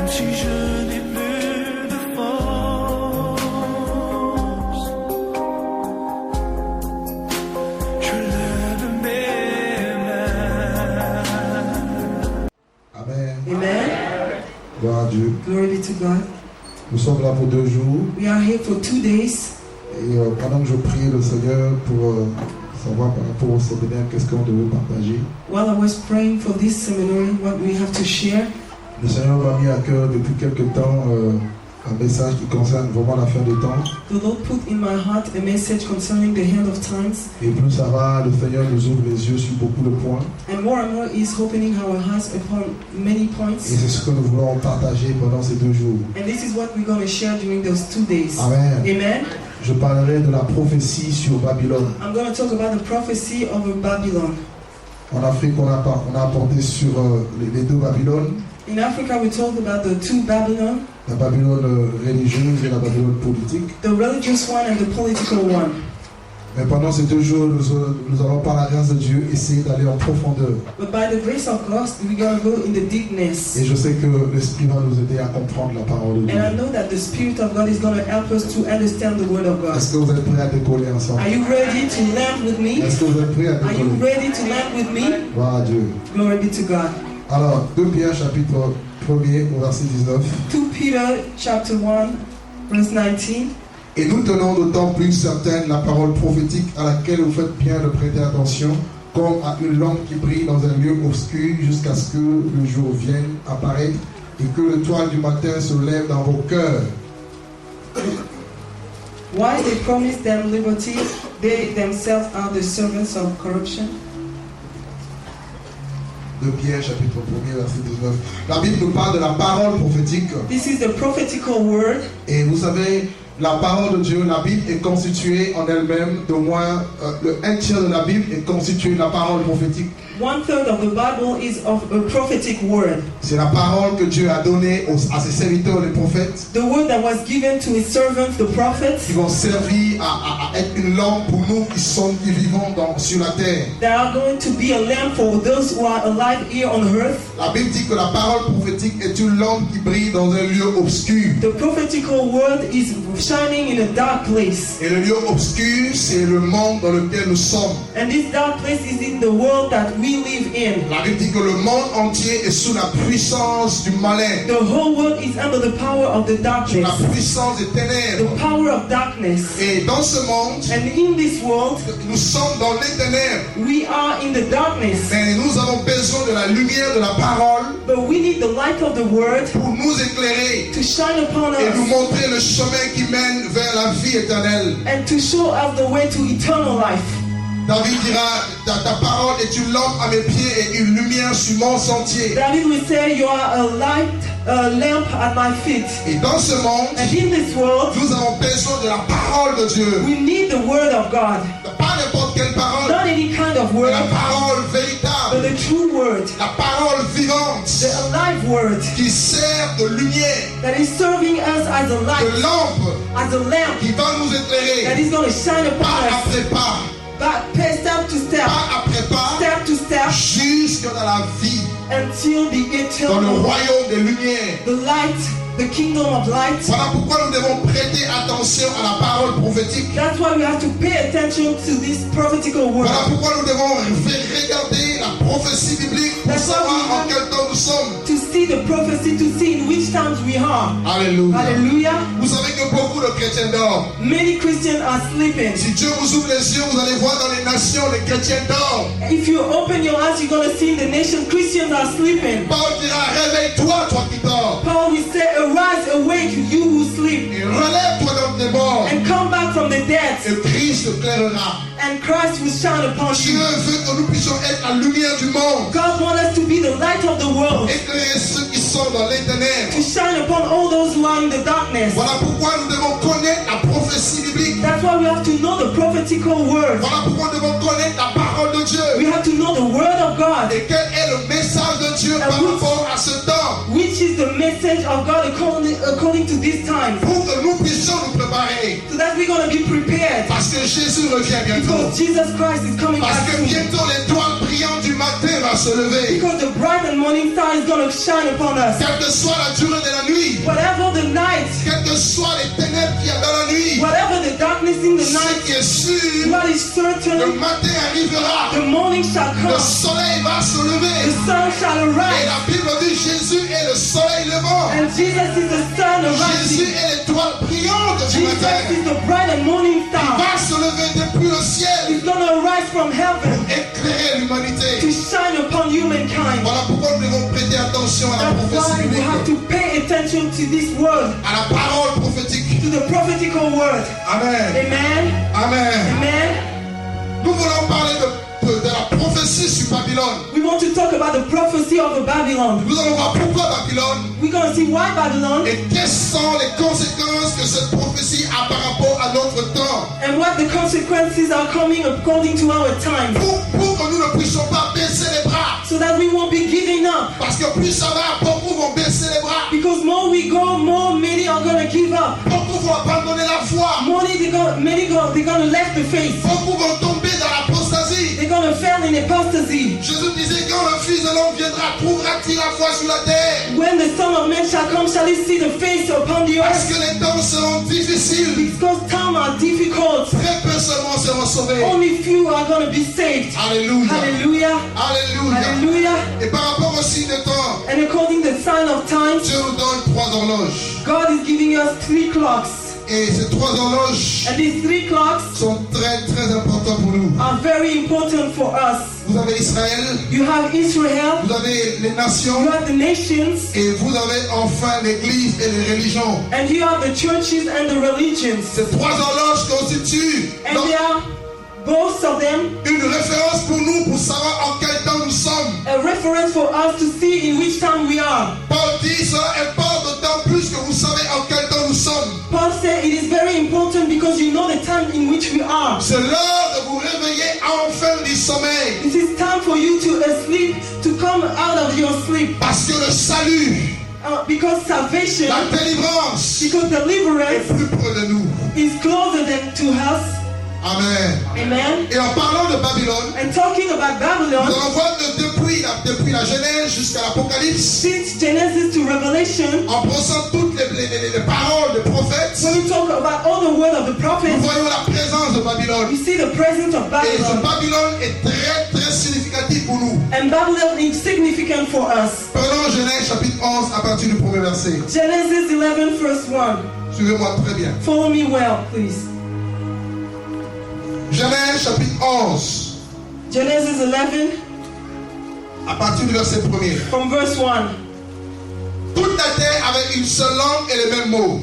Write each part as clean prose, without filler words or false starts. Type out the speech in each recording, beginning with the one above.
même si je n'ai plus de force, je lève mes mains. Amen. Amen. Gloire à Dieu. Glory be to God. Nous sommes là pour 2 jours. We are here for 2 days. Et pendant que je priais le Seigneur pour savoir par rapport au séminaire qu'est-ce qu'on devait partager, While I was praying for this seminary, what we have to share, le Seigneur m'a mis à cœur depuis quelque temps un message qui concerne vraiment la fin des temps. the Lord put in my heart a message concerning the end of times. Et plus ça va, le Seigneur nous ouvre les yeux sur beaucoup de points. And more He's opening our hearts upon many Et points. c'est ce que nous voulons partager pendant ces 2 jours. And this is what we're going to share during those 2 days. Amen. Amen. Je parlerai de la prophétie sur Babylone. I'm going to talk about the prophecy of Babylon. En Afrique, on a apporté sur les 2 Babylones. In Africa, we talked about the 2 Babylon, La Babylone religieuse et la Babylone politique. the religious one and the political one. Mais pendant ces 2 jours, nous allons par la grâce de Dieu essayer d'aller en profondeur. But by the grace of God, we're going to go in the deepness. Et je sais que l'Esprit va nous aider à comprendre la parole de Dieu. And I know that the Spirit of God is going to help us to understand the Word of God. Est-ce que vous êtes prêts à décoller ensemble? Are you ready to land with me? Est-ce que vous êtes prêts à Are you décoller? ready to land with me? Gloire à Dieu. Glory be to God. Alors, 2 Pierre chapitre 1er au verset 19. 2 Peter chapter 1, verse 19. Et nous tenons d'autant plus certaine la parole prophétique à laquelle vous faites bien de prêter attention, comme à une lampe qui brille dans un lieu obscur jusqu'à ce que le jour vienne apparaître et que l'étoile du matin se lève dans vos cœurs. Why they promise them liberty, they themselves are the servants of corruption. 2 Pierre chapitre 1er verset 19. La Bible nous parle de la parole prophétique. This is the prophetical word. Et vous savez, la parole de Dieu, la Bible est constituée en elle-même d'au moins le 1/3 de la Bible est constituée de la parole prophétique. 1/3 of the Bible is of a prophetic word. C'est la parole que Dieu a donnée à ses serviteurs, les prophètes, The word that was given to his servants, the prophets, qui vont servir à être une lampe pour nous qui vivons sur la terre. that are going to be a lamp for those who are alive here on earth. La Bible dit que la parole prophétique est une lampe qui brille dans un lieu obscur. The prophetical word is shining in a dark place. Et le lieu obscur, c'est le monde dans lequel nous sommes. And this dark place is in the world that we live in. La Bible dit que le monde entier est sous la puissance du malin, The whole world is under the power of the sous darkness, la puissance des the ténèbres. power of darkness. Et dans ce monde, And in this world, nous sommes dans les ténèbres. we are in the darkness. Mais nous avons besoin de la lumière de la parole But we need the light of the word pour nous éclairer to shine upon et nous us montrer le chemin qui mène vers la vie éternelle. and to show us the way to eternal life. David dira, ta parole est une lampe à mes pieds et une lumière sur mon sentier. David will say, you are a light, a lamp at my feet. Et dans ce monde, And in this world, nous avons besoin de la parole de Dieu. we need the word of God. Pas n'importe quelle parole, Not any kind of mais word, la parole but véritable, the true word, la parole vivante the alive word qui sert de lumière, that is serving us as a de light, lampe as a lamp qui va nous that éclairer is going to shine upon pas us, après pas, but step to step, pas après pas, step to step, jusque dans la vie, until the dans le eternal, royaume des lumières. the light, the kingdom of light. Voilà pourquoi nous devons prêter attention à la parole prophétique. That's why we have to pay attention to this prophetical word. Voilà pourquoi nous devons regarder la prophétie biblique pour savoir en quel temps nous sommes. To see the prophecy, to see in which times we are. Alléluia. Hallelujah. Vous savez que beaucoup de chrétiens dorment. Many Christians are sleeping. Si Dieu vous ouvre les yeux, vous allez voir dans les nations, les chrétiens dorment. If you open your eyes, you're going to see in the nation Christians are sleeping. Paul dira, réveille-toi, toi qui dors. Paul will say, arise, awake, you who sleep, Et relève-toi dans tes morts. and come back from the dead, Et Christ éclairera. and Christ will shine upon Dieu you. veut que nous puissions être la lumière du monde. God wants us to be the light of the world, Éclairer ceux qui sont dans les ténèbres. to shine upon all those who are in the darkness. Voilà pourquoi nous devons connaître la prophétie biblique. That's why we have to know the prophetical word. Voilà pourquoi nous devons connaître la parole de Dieu. We have to know the word of God, Et quel est le message de Dieu par rapport à ce temps, which is the message of God according to this time, pour que nous puissions nous préparer préparer. so that we're going to be prepared. Parce que Jésus revient bientôt. Because Jesus Christ is coming Parce back que soon. bientôt l'étoile brillante du matin va se lever. Because the bright and morning star is going to shine upon us. Quelle que soit la durée de la nuit, Whatever the night, quelles que soient les ténèbres qu'il y a dans la nuit, whatever the darkness in the ce night, qui est sûr, what is le certain, matin arrivera, the morning shall le come, soleil va se the lever. sun shall Et arise, la Bible dit Jésus est le soleil levant. and Jesus is the sun Jésus arising. est l'étoile brillante du Jesus matin. is the bright and morning Il star. va se lever depuis le ciel He's going to arise from heaven pour éclairer to l'humanité. shine upon humankind. Voilà pourquoi nous devons prêter attention à la That's prophétie why we have biblique, to pay attention to this word, à la parole prophétique. to the prophetical word. Amen. Amen. Amen. Amen. Nous voulons parler de la prophétie sur Babylone. We want to talk about the prophecy of the Babylon. Nous allons voir pourquoi Babylone We're going to see why Babylon et quelles sont les conséquences que cette prophétie a par rapport à notre temps. and what the consequences are coming according to our time, Pour que nous ne puissions pas baisser les bras. so that we won't be giving up. Parce que plus ça va, beaucoup vont baisser les bras. Because more we go, more many are going to give up. Beaucoup vont abandonner la foi. They're going to left the faith. Beaucoup vont tomber dans l'apostasie. They're going to fail in apostasy. Jésus disait, quand le Fils de l'homme viendra, trouvera-t-il la foi sur la terre? When the Son of Man shall come, shall he see the face upon the Parce earth? que les temps seront difficiles. Because times are difficult. Très peu seulement seront sauvés. Only few are going to be saved. Alléluia. Hallelujah. Alléluia. Hallelujah. Et par rapport au signe de temps, And according to the sign of times, Dieu nous donne 3 horloges. God is giving us 3 clocks. Et ces 3 horloges And these 3 clocks sont très très importants pour nous. are very important for us. Vous avez Israël, You have Israel, vous avez les you nations, have the nations, et vous avez enfin l'Église et les religions. and you have the churches and the religions. Ces 3 horloges constituent And they are, both of them, une référence pour nous pour savoir en quel temps nous sommes. a reference for us to see in which time we are. Paul dit cela importe d'autant plus que vous savez en quel temps nous sommes. Paul said it is very important because you know the time in which we are. C'est l'heure de vous réveiller enfin du sommeil. It is time for you to sleep, to come out of your sleep. Parce que le salut, Because salvation, la délivrance because est deliverance plus près de nous. is closer than to us. Amen. Amen. Et en parlant de Babylone, And talking about nous Babylon, allons voir que depuis la Genèse jusqu'à l'Apocalypse, since Genesis to Revelation, en brossant toutes les paroles des prophètes, when we talk about all the word of the nous prophets, voyons la présence de Babylone. we see the presence of Et ce Babylon. Babylone est très très significatif pour nous. And Babylon is significant for us. Prenons Genèse chapitre 11 à partir du premier verset. Genesis 11 verse 1. Suivez-moi très bien. Follow me well, please. Genèse chapitre 11 Genesis 11 à partir du verset 1er. from verse 1. Toute la terre avait une seule langue et les mêmes mots.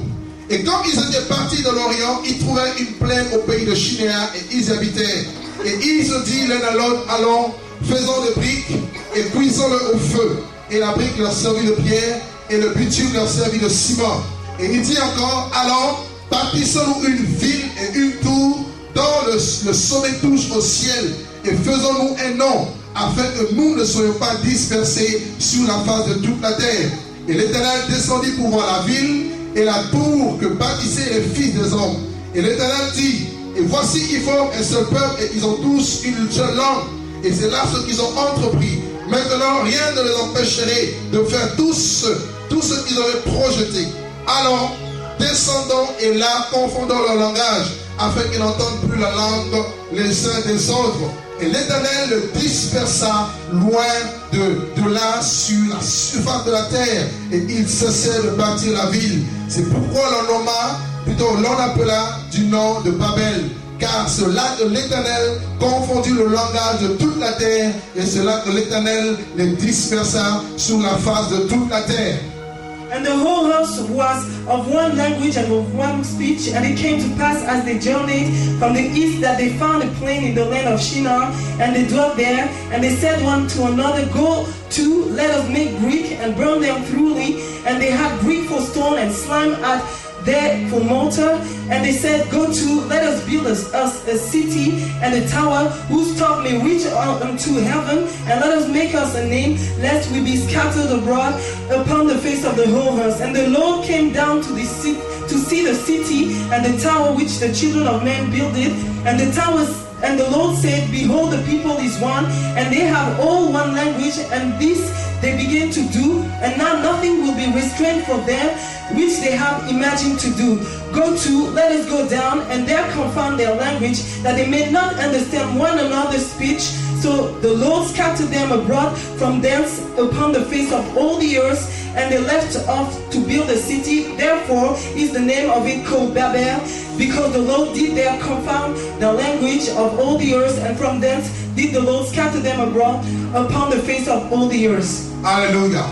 Et comme ils étaient partis de l'Orient, ils trouvèrent une plaine au pays de Chinéa et ils y habitaient. Et ils se dirent l'un à l'autre, allons, faisons des briques et cuisons-le au feu. Et la brique leur servit de pierre et le bitume leur servit de ciment. Et il dit encore, allons, bâtissons-nous une ville et une tour dont le sommet touche au ciel et faisons-nous un nom afin que nous ne soyons pas dispersés sur la face de toute la terre. Et l'Éternel descendit pour voir la ville et la tour que bâtissaient les fils des hommes. Et l'Éternel dit, et voici ils forment un seul peuple et ils ont tous une seule langue. Et c'est là ce qu'ils ont entrepris. Maintenant, rien ne les empêcherait de faire tout ce qu'ils avaient projeté. Alors, descendons et là, confondons leur langage, afin qu'ils n'entendent plus la langue les uns des autres. Et l'Éternel le dispersa loin de là sur la surface de la terre. Et il cessait de bâtir la ville. C'est pourquoi l'on appela du nom de Babel. Car c'est là que l'Éternel confondit le langage de toute la terre. Et c'est là que l'Éternel les dispersa sur la face de toute la terre. And the whole house was of one language and of one speech. And it came to pass as they journeyed from the east that they found a plain in the land of Shinar, and they dwelt there. And they said one to another, go to, let us make brick and burn them thoroughly. And they had brick for stone and slime at there for mortar. And they said, go to, let us build us a city and a tower whose top may reach unto heaven, and let us make us a name, lest we be scattered abroad upon the face of the whole earth. And the Lord came down to to see the city and the tower which the children of men builded, and the towers. And the Lord said, Behold, the people is one, and they have all one language, and this they begin to do, and now nothing will be restrained for them, which they have imagined to do. Go to, let us go down, and there confound their language, that they may not understand one another's speech. So the Lord scattered them abroad from thence upon the face of all the earth, and they left off to build a city. Therefore is the name of it called Babel, because the Lord did there confound the language of all the earth, and from thence did the Lord scatter them abroad upon the face of all the earth. Alléluia.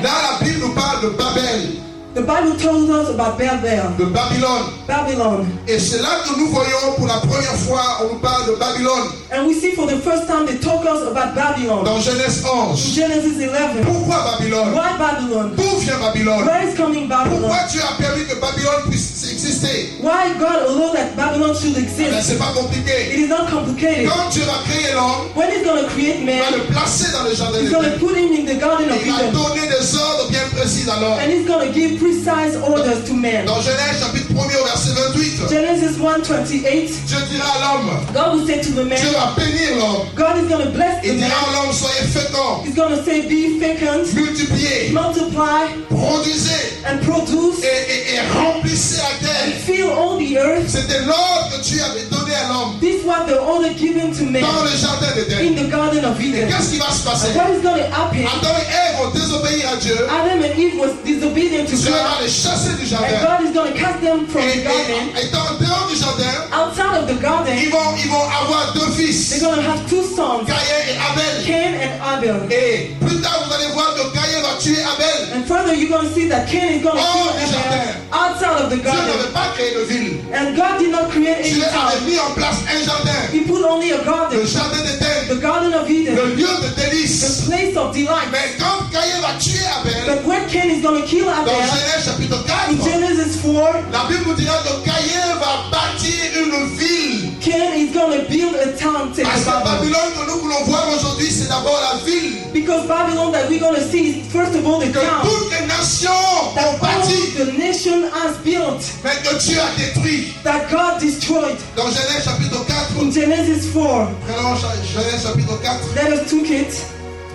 Là, la Bible nous parle de Babel, The Bible tells us about Babel, de Babylone. Babylon. Et c'est là que nous voyons pour la première fois, on nous parle de Babylone. And we see for the first time they talk us about Babylon. Dans Genèse 11. Genesis 11. Pourquoi Babylone? Why Babylon? D'où vient Babylone? Where is coming Babylon? Pourquoi Dieu a permis que Babylone puisse exister? Why God allowed that Babylon should Ben, exist? c'est pas compliqué. It is not complicated. Quand Dieu va créer l'homme, When He's going to create il va man, le placer dans le jardin He's going d'Éden. to put him in the Garden of Il va Eden. donner des ordres bien précis à l'homme. And He's going to give precise orders to man. Dans Genèse chapitre 1er au verset 28, Genesis 1:28, Dieu dira à l'homme, God will say to the Dieu man, va bénir l'homme. God is going to bless the Il dira à man. l'homme, soyez féconds, He's going to say, be fecund, multipliez, multiply, produisez and produce, et remplissez la and terre. fill all the earth. C'était l'ordre que Dieu avait donné à l'homme This was the order given to dans man le jardin in d'Éden. the Garden of Et Eden. qu'est-ce qui va se passer? What is going to happen? Adam et Ève vont désobéir à Dieu. Adam and Eve was disobedient to Dieu God, va les chasser du and jardin. God is going to cast them from the garden. Et étant en dehors du jardin, Outside of the garden, ils vont avoir deux fils, they're going to have two sons, Caïn et Abel. Cain and Abel. Et plus tard, vous allez voir que Caïn va tuer Abel. And further, you're going to see that Cain is going to Oh, kill the Abel jardin. outside of the Dieu garden. n'avait pas créé de ville. And God did not create any Dieu avait town. mis en place un jardin, He put only a le garden, jardin d'Éden, the Garden of Eden, le lieu de the délice. place of delight. Mais quand Caïn va tuer Abel, But when Cain is going to kill dans Abel, Genèse chapitre in 4, Genesis 4, la Bible nous dira que Caïn va bâtir une ville. Cain is going to build a town, says Parce the que Bible. Babylone que nous voulons voir aujourd'hui, c'est d'abord la ville Because Babylon that we're going to see is first of all the que town toutes les nations ont that all bâti, the nation has built, mais que Dieu a détruit. that God destroyed. Dans Genèse chapitre 4, In Genesis 4, prenons Genèse chapitre 4, let us took it,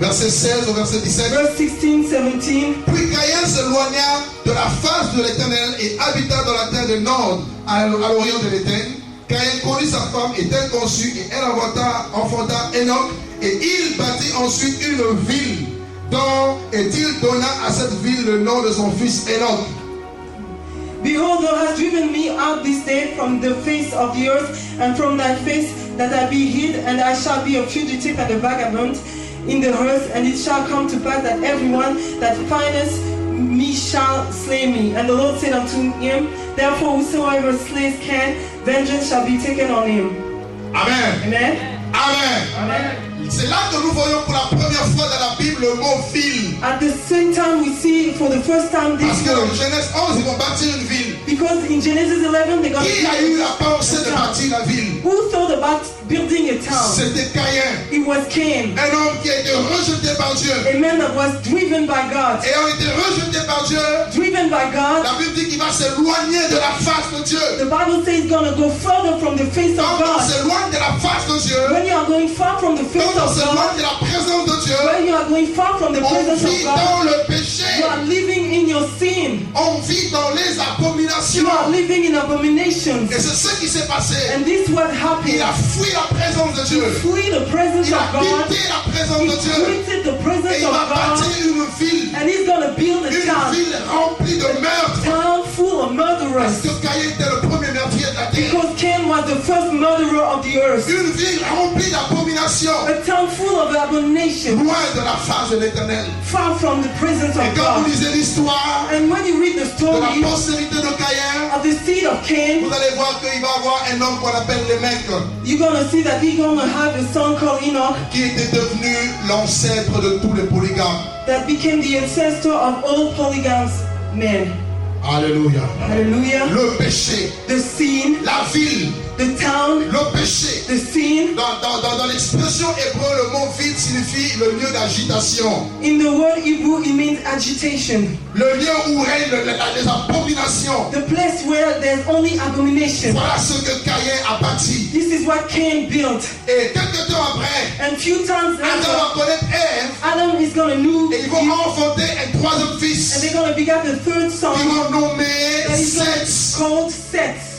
verset 16 au verset 17. verse 16, 17. Puis Caïn s'éloigna de la face de l'Éternel et habita dans la terre du nord, à l'orient de l'Éden. Caïn connut sa femme, était conçue, et elle enfanta Enoch, et il bâtit ensuite une ville, et il donna à cette ville le nom de son fils Enoch. Behold, thou hast driven me out this day from the face of the earth, and from thy face that I be hid, and I shall be a fugitive and a vagabond in the earth, and it shall come to pass that everyone that findeth me shall slay me. And the Lord said unto him, Therefore whosoever slays Cain, vengeance shall be taken on him. Amen. Amen. Amen. Amen. C'est là que nous voyons pour la première fois dans la Bible le mot ville. At the same time, we see for the first time Parce this que dans word. Genèse 11, ils vont bâtir une ville. Because in Genesis 11, they're going Qui a eu la pensée de bâtir la ville? Who thought about building a town? C'était Caïn, It was Cain, un homme qui a été rejeté par Dieu. a man that was driven by God. Ayant été rejeté par Dieu, Driven by God, la Bible dit qu'il va s'éloigner de la face de Dieu. the Bible says he's going to go further from the face of Quand on God. s'éloigne de la face de Dieu, When you are going far from the face quand on of God, s'éloigne de la présence de Dieu, when you are going far from the on presence of vit God, dans le péché, you are living in your sin. on vit dans les You abominations. are living in abominations. Et c'est ce qui s'est passé. And this is what happened. Il a fui la présence de Dieu. Flee the presence Il of a God. quitté la présence He de Dieu. quitted the Et presence il of va God. bâtir une ville. And he's going to build a Une town. ville remplie de meurtres. Town full of Parce murderers. que Caïn était le premier meurtrier de la terre. Because Cain was the first murderer of the earth. Une ville remplie d'abominations. A town full of abomination. Loin de la face de l'Éternel. Far from the presence Et of quand vous God. lisez l'histoire And when you read the de la story postérité de Caïn, of the seed of Cain, vous allez voir qu'il va avoir un homme qu'on appelle Lémec, you're going to see that he's going to have a son called Enoch qui était devenu l'ancêtre de tous les polygames. that became the ancestor of all polygamous men. Alléluia. Hallelujah. Le péché, The sin, la ville, the town, le péché. the sin. Dans l'expression hébreu, le mot vide signifie le lieu d'agitation. In the word Hebrew, it means agitation. Le lieu où règnent les abominations. The place where there's only abomination. Voilà ce que Caïn a bâti. This is what Cain built. Et quelques temps après, And few times Adam later, va connaître Ève Adam is going to know et ils vont enfanter un troisième and fils. they're going to beget the third Ils son vont nommer that is Seth. called Seth.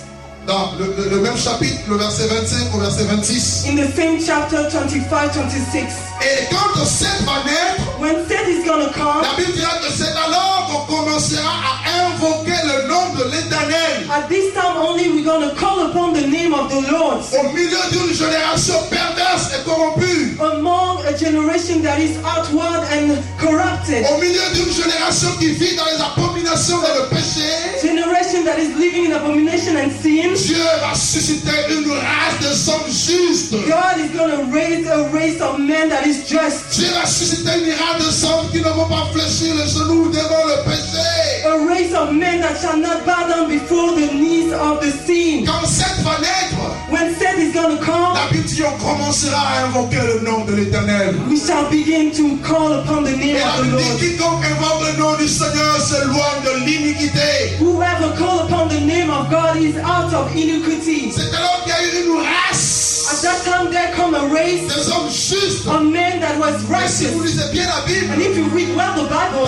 Dans le même chapitre, le verset 25 au verset 26. In the same chapter 25-26. Et quand Seth va naître, When Seth is going to come, la Bible dira que c'est alors qu'on commencera à invoquer le nom de l'Éternel. at this time only we're going to call upon the name of the Lord. Au milieu d'une génération perverse et corrompue. Among a generation that is outward and corrupted. Au milieu d'une génération qui vit dans les abominations et le péché. Generation that is living in abomination and sin. Dieu va susciter une race de hommes justes. God is going to raise a race of men that is just. Dieu va susciter une race de hommes qui ne vont pas fléchir les genoux devant le péché. A race of men that shall not bow down before the knees of the sin. Quand Seth va naître, When Seth is going to come, la Bible dit on commencera à invoquer le nom de l'Éternel. we shall begin to call upon the name Et la of the Bible dit Lord. quiconque invoque le nom du Seigneur s'éloigne de l'iniquité. Whoever call upon the name of God is out of iniquity. C'est alors qu'il y a eu une race At that time there come a race des hommes justes. of men that was Et si vous righteous. lisez bien la Bible, And if you read well the Bible,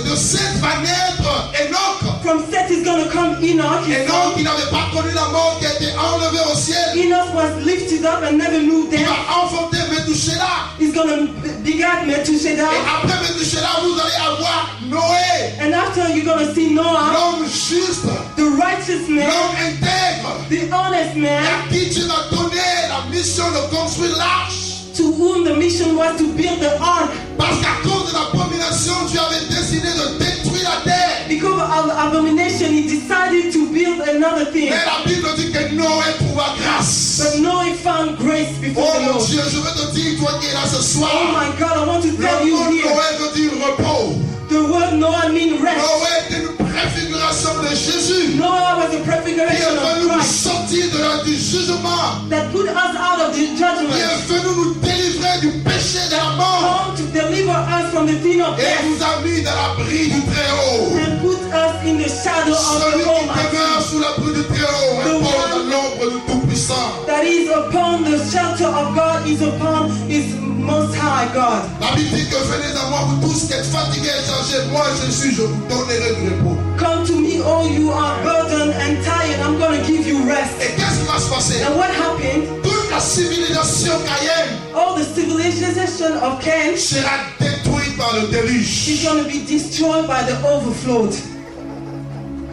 de Seth va naître Enoch. from Seth is going to come Enoch. His Enoch, son. il n'avait pas connu la mort, qui a été enlevé au ciel. Enoch was lifted up and never knew Il death. va enfanter Methuselah. He's going to beget Et Methuselah. après Methuselah, vous allez avoir Noé, And after you're going to see Noah, l'homme juste, the righteous man, l'homme intègre, the honest et man, à qui Dieu va donner la mission de construire l'arche. to whom the mission was to build the ark. Parce qu'à cause de l'abomination, Dieu avait décidé de détruire la terre. Because of abomination, he decided to build another thing. Mais la Bible dit que Noé trouva grâce. But Noah found grace before Oh the mon Lord. Dieu, je veux te dire, toi qui es là ce Oh soir, my God, I want to le tell you mot here. Noé veut dire repos. The word Noah means rest. Noé était une préfiguration de Jésus. Noah was a Qui prefiguration est of venu nous Christ sortir du jugement. that put us out of the Qui judgment. est venu nous délivrer du péché de la mort. Come to deliver us from the sin of Et death nous a mis dans l'abri du Très-Haut. and put us in the shadow of Celui the qui demeure Almighty. sous l'abri du Très-Haut repose à l'ombre du Tout-Puissant. That is upon the shelter of God, is upon His Most High God. La Bible dit que venez à moi, vous tous qui êtes fatigués et chargés, moi je vous donnerai du repos. Come to me, all you are burdened and tired. I'm going to give you rest. Et qu'est-ce qui va se passer? And what happened? Toute la civilisation Cayenne All the civilization of Cain sera détruite par le déluge. is going to be destroyed by the overflow.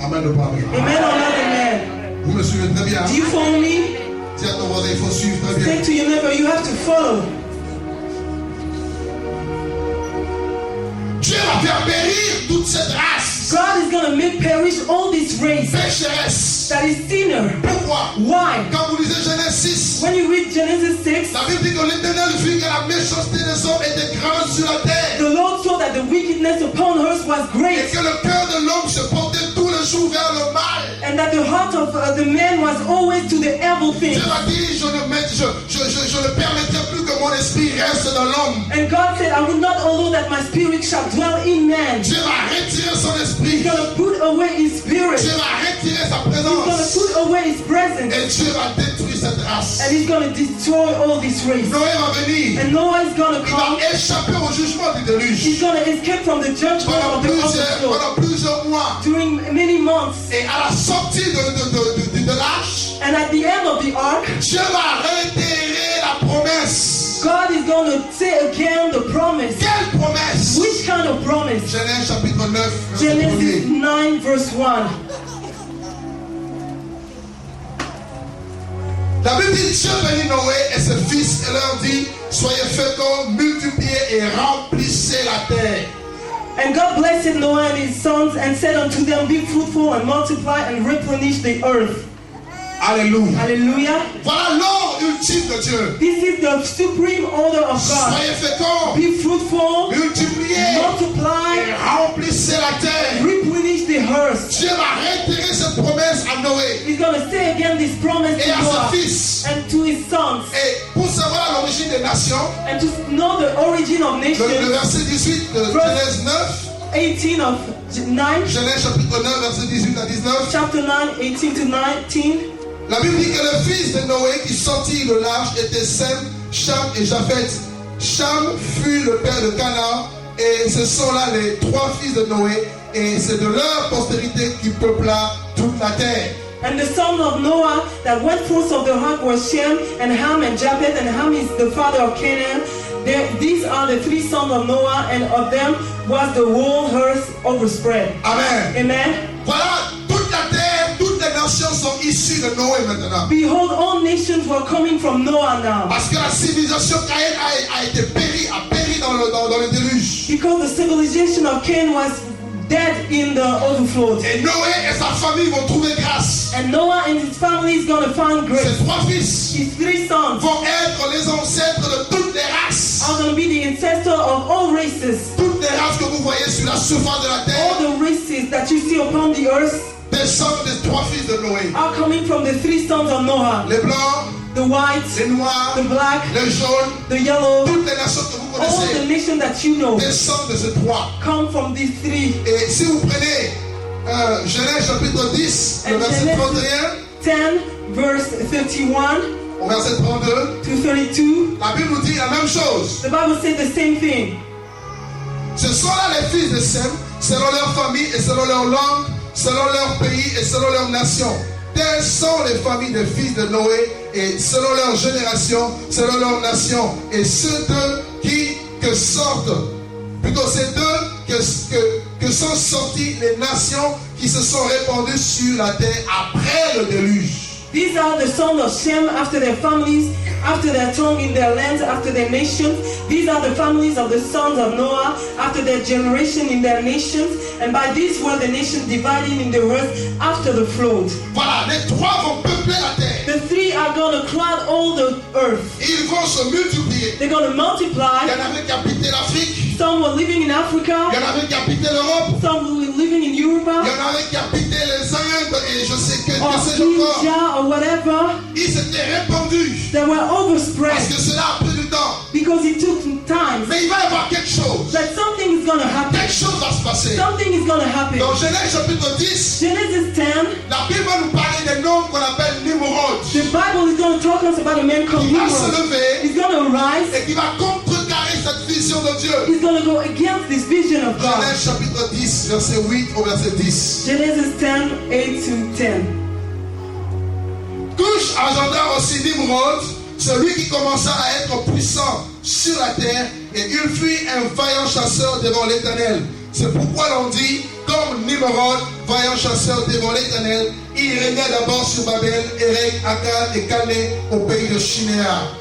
Amen de parole. Amen or not amen? Vous me suivez très bien. Do you follow me? Dis à ton voisin, il faut suivre très bien. Say to your neighbor, you have to follow. Dieu va faire périr toute cette race God is going to make perish all this race pécheresse. that is sinner. Pourquoi? Why? Quand vous lisez Genèse 6, When you read Genesis 6, la Bible dit que l'Éternel vit que la méchanceté des hommes était grande sur la terre the Lord saw that the wickedness upon earth was et great, que le cœur de l'homme se portait tous les jours vers le mal. and that the heart of the man was always to the evil Dieu thing. m'a dit, je ne permettrai plus que mon esprit reste dans l'homme. And God said, I will not allow that my spirit shall dwell in man. Dieu va retirer son He's esprit. going to put away his spirit. Dieu He's va retirer sa going to présence. put away his presence. Et Dieu va détruire cette race. And he's going to destroy all this race. Noé va venir. And Noah is going to Il va come. échapper au jugement du déluge. He's going to escape from the judgment of the overflow Pendant plusieurs mois. during many months. Et à la sortie de l'arche, And at the end of the ark, Dieu va réitérer la promesse. God is going to say again the promise. Quelle promesse? Which kind of promise? Genèse chapitre 9, verset Genesis 1er. 9 verse 1. La Bible dit, Dieu bénit Noé et ses fils et leur dit, soyez féconds, multipliez et remplissez la terre. And God blessed Noah and his sons and said unto them, be fruitful and multiply and replenish the earth. Alléluia. Hallelujah. Voilà l'ordre ultime de Dieu. This is the supreme order of God. Soyez féconds, Be fruitful, multipliez multiply, et remplissez la terre. replenish the earth. Dieu va réitérer cette promesse à à Noé He's going to say again this promise et to à Noah ses fils. and to his sons. Et pour savoir l'origine des nations, And to know the origin of le nations, verset 18 de Genèse 9, 18 of 9, Genèse chapitre 9, verset 18 à 19, chapter 9, 18 to 19. la Bible dit que le fils de Noé qui sortit de l'arche était Sem, Cham et Japheth. Cham fut le père de Canaan, et ce sont là les trois fils de Noé, et c'est de leur postérité qui peupla toute la terre. And the son of Noah that went forth of the ark was Shem and Ham and Japheth, and Ham is the father of Canaan. These are the three sons of Noah, and of them was the whole earth overspread. Amen. Amen. Voilà, toute la terre, toutes les nations sont issues de Noé maintenant. Behold, all nations were coming from Noah now. Parce que la civilisation caïenne a été péri dans le déluge. Because the civilization of Cain was dead in the overflow. Et Noé et sa famille vont trouver grâce. And Noah and his family is going to find grace. Ses trois fils His three sons vont être les ancêtres de toutes les races. are going to be the ancestor of all races. Toutes les races que vous voyez sur la surface de la terre All the races that you see upon the earth descendent des trois fils de Noé. are coming from the three sons of Noah. Les blancs, The white, les noirs, the black, les jaunes, the yellow, toutes les nations que vous all the connaissez nations that you know descendent de ces trois. come from these three. Et si vous prenez Genèse chapitre 10, le And verset Genesis 31 10 verse 31 au verset 32, to 32, la Bible nous dit la même chose. the Bible says the same thing. Ce sont là les fils de Sem, selon leur famille et selon leur langue, selon leur pays et selon leur nation. Telles sont les familles des fils de Noé, et selon leur génération, selon leur nation. Et ceux d'eux que sortent, plutôt c'est d'eux que sont sorties les nations qui se sont répandues sur la terre après le déluge. These are the sons of Shem after their families, after their tongue in their lands, after their nations. These are the families of the sons of Noah, after their generation in their nations. And by these were the nations divided in the earth after the flood. Voilà, les trois vont peupler la terre. The three are going to clod all the earth. Ils vont se multiplier. They're going to Il y multiply. en avait qui habitaient l'Afrique, Some were living in il y Africa, en avait qui habitaient l'Europe, some were living in Europe, il y en avait qui habitaient les Indes, et je sais que or sais-je encore. India, or whatever. Ils s'étaient répandus. They were Parce overspread que cela a pris du temps. because it took some time. Mais il va y avoir quelque chose. That something is going to happen. Quelque chose va se passer. Something is going to happen. Dans Genèse chapitre 10, Genesis 10, la Bible va nous parler des noms qu'on appelle Nimrod. the Bible is going to talk us about a man called Il va se Nimrod. lever He's going to rise. et qui va contrecarrer cette vision de Dieu. He's going to go against this vision of God. Genèse chapitre 10, verset 8 au verset 10. Genesis 10, 8 to 10. Cush agenda aussi Nimrod, celui qui commença à être puissant sur la terre, et il fut un vaillant chasseur devant l'Éternel. C'est pourquoi l'on dit, comme Nimrod, vaillant chasseur devant l'Éternel, il régnait d'abord sur Babel, Érec, Akkad et Calné, au pays de Shinéar.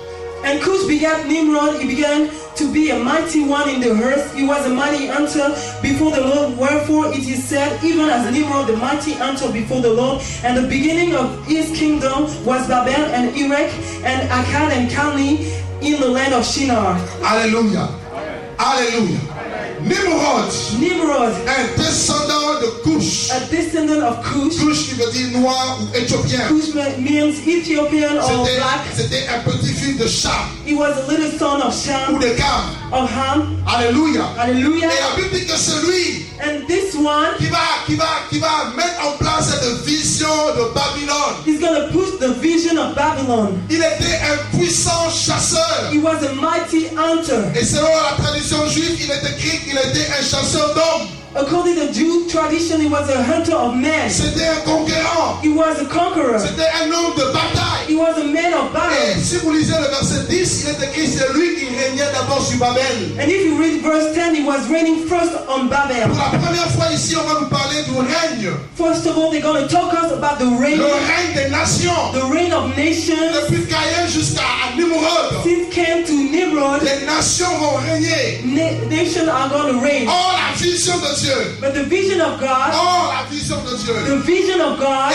And Cush begat Nimrod. He began to be a mighty one in the earth. He was a mighty hunter before the Lord. Wherefore it is said, even as Nimrod, the mighty hunter before the Lord. And the beginning of his kingdom was Babel and Erech and Akkad and Calne in the land of Shinar. Alléluia. Alléluia. Nimrod, Nimrod, un descendant de Cush. a descendant of Cush. Cush qui veut dire noir ou éthiopien. Cush means Ethiopian or black. C'était un petit-fils de Cham He was a little son of ou Shem, de Cam. of Ham. Alléluia. Hallelujah. Et la Bible dit que celui And this one qui va mettre en place cette vision de Babylone, is going to push the vision of Babylon. il était un puissant chasseur. He was a mighty hunter. Et selon la tradition juive, il est écrit qu'il était un chasseur d'hommes. According to Jew tradition, he was a hunter of men. C'était un conquérant. He was a conqueror. C'était un homme de bataille. He was a man of Et battle. si vous lisez le verset 10, il est écrit, c'est lui qui régnait d'abord sur Babel. And if you read verse 10, he was reigning first on Babel. Pour la première fois ici, on va nous parler du règne. First of all, they're going to talk us about the Le reign règne des nations. of nations. Depuis Caïn jusqu'à Nimrod. Since came to Nimrod, Les nations vont régner. nations are going to reign. Or la vision de Dieu. But the vision of God, Or la vision de Dieu. the vision of God,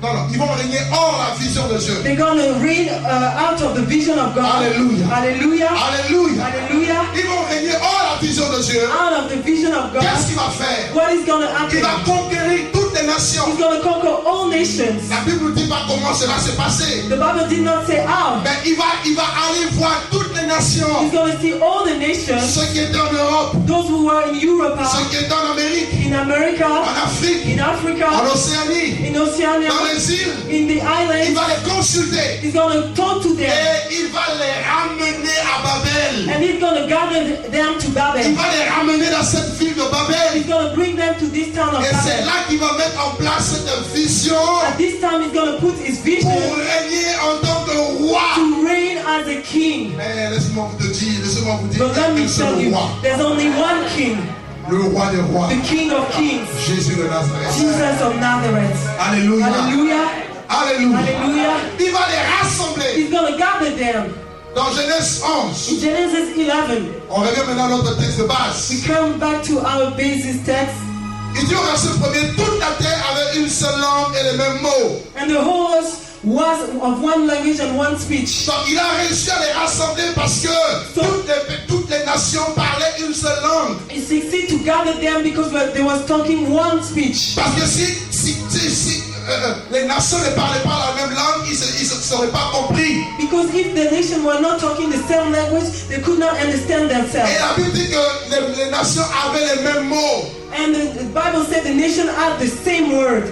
Non, ils vont régner hors la vision de Dieu. they're going to reign out of the vision of God. Hallelujah. Hallelujah. Alléluia. Hallelujah. Ils vont régner hors la vision de Dieu. Out of the vision of God, Qu'est-ce qu'il va faire? what is going to Il happen? va conquérir toutes les les nations. He's going to conquer all nations. La Bible ne dit pas comment cela s'est passé. The Bible did not say how. Mais il va aller voir toutes les nations. He's going to see all the nations. Ceux qui étaient en Europe, Those who were in Europe, ceux qui étaient en Amérique, in America, en Afrique, in Africa, en Océanie, in Oceania, dans les îles. in the Il islands. va les consulter. He's going to talk to them. Et il va les ramener à Babel. And he's going to gather them to Il Babel. va les ramener dans cette ville de Babel. He's going to bring them to this town of Et c'est Babel. là qu'il va mettre en place cette vision At this time, he's going to put his pour vision régner en tant que roi. to reign as a king. Mais laissez-moi vous dire, il y But let a me un seul tell you, roi. there's only one king, Le roi des rois. the King of Kings, Jésus de Nazareth. Jesus of Nazareth. Alléluia. Hallelujah. Alléluia. Hallelujah. Il va les rassembler. He's going to gather them. Dans Genèse 11, In Genesis 11, on revient maintenant à notre texte de base. we come back to our basis text. Il dit au verset 1er, toute la terre avait une seule langue et les mêmes mots. And the whole earth was of one language and one speech. Donc il a réussi à les rassembler parce que toutes les nations parlaient une seule langue. He succeeded to gather them because they was talking one speech. Parce que si les nations ne parlaient pas la même langue, ils ne se seraient pas compris. Because if the nation were not talking the same language, they could not understand Et themselves. la Bible dit que les nations avaient les mêmes mots. And the Bible said the nation had the same word.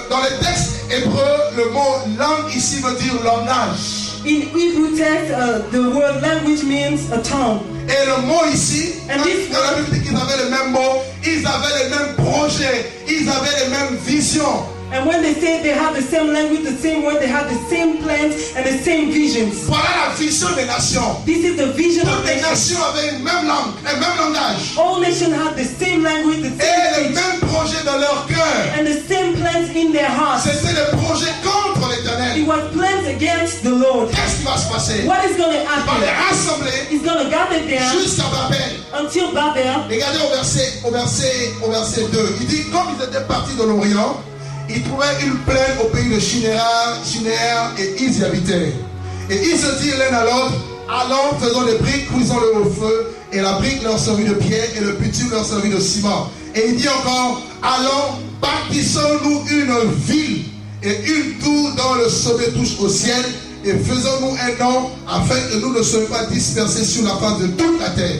Dans les textes hébreux, le mot langue ici veut dire langage. In Hebrew text, the word language means a tongue. Et le mot ici, And quand this la Bible dit qu'ils avaient les mêmes mots, ils avaient les mêmes projets, ils avaient les mêmes visions. And when they say they have the same language, the same word, they have the same plans and the same visions. Voilà la vision des nations. This is the vision of Toutes les nations. nations avaient une même langue, un même langage. All nations have the same language, the Et same les speech, mêmes projets dans leur cœur. and the same plans in their hearts. C'était des projets contre It l'Éternel. was plans against the Lord. Qu'est-ce qui va se passer? What is going to Il va les happen? rassembler He's going to gather them jusqu'à Babel. until Babel. Regardez au verset 2. Il dit, comme ils étaient partis de l'Orient, ils trouvaient une plaine au pays de Shinéar et ils y habitaient. Et ils se dirent l'un à l'autre, allons, faisons des briques, cuisons-le au feu. Et la brique leur servit de pierre et le bitume leur servit de ciment. Et il dit encore, allons, bâtissons-nous une ville et une tour dont le sommet touche au ciel. Et faisons-nous un nom afin que nous ne soyons pas dispersés sur la face de toute la terre.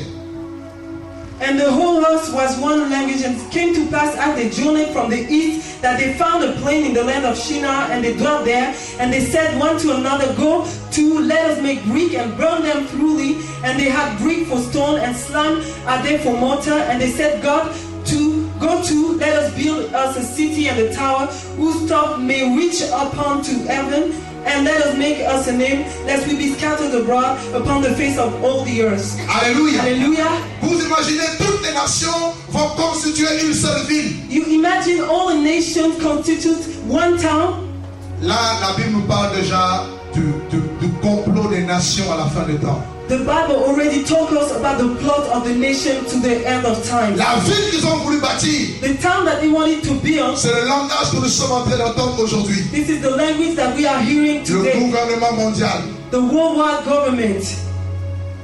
And the whole earth was one language, and it came to pass as they journeyed from the east that they found a plain in the land of Shinar, and they dwelt there. And they said one to another, Go to, let us make brick and burn them thoroughly. And they had brick for stone, and slime are there for mortar. And they said, Go to, let us build us a city and a tower whose top may reach upon to heaven. And let us make us a name, lest we be scattered abroad upon the face of all the earth. Alléluia. Hallelujah. Vous imaginez, toutes les nations vont constituer une seule ville. You imagine all the nations constitute one town. Là, la Bible nous parle déjà du complot des nations à la fin des temps. The Bible already told us about the plot of the nation to the end of time. La ville qu'ils ont voulu bâtir, The town that they wanted to build, c'est le langage que nous sommes en train d'entendre aujourd'hui. this is the language that we are hearing Le today. gouvernement mondial. The worldwide government.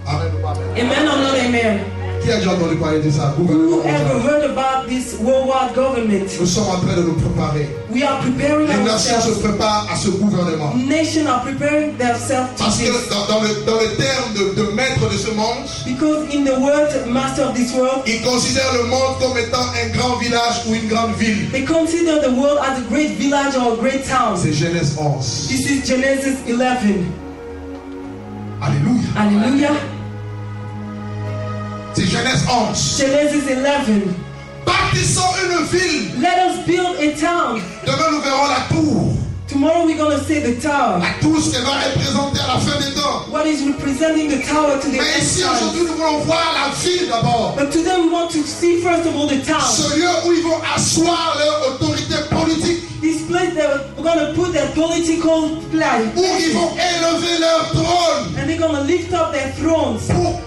Amen ou amen. Amen or not amen? Qui a déjà entendu parler de ça? Gouvernement Who ever mondial. heard about this worldwide government? Nous sommes en train de nous préparer. We are preparing Les nations se ourselves. préparent à ce gouvernement. Nations are preparing themselves to Parce que this. dans le terme de maître de ce monde, Because in the word master of this world, ils considèrent le monde comme étant un grand village ou une grande ville. they consider the world as a great village or a great town. C'est Genèse 11. This is Genesis 11. Alléluia. Hallelujah. C'est Genèse 11. Genesis 11. Bâtissons une ville. Let us build a town. Demain, nous verrons la tour. Tomorrow we're going to say the tower. La tour, ce qu'elle va représenter à la fin des temps. What is representing the tower to the Mais end ici, time. aujourd'hui, nous voulons voir la ville d'abord. But today we want to see first of all the town. Ce lieu où ils vont asseoir leur autorité politique. This place that we're going to put their political flag. Où ils vont élever leur trône. And they're going to lift up their thrones. Pour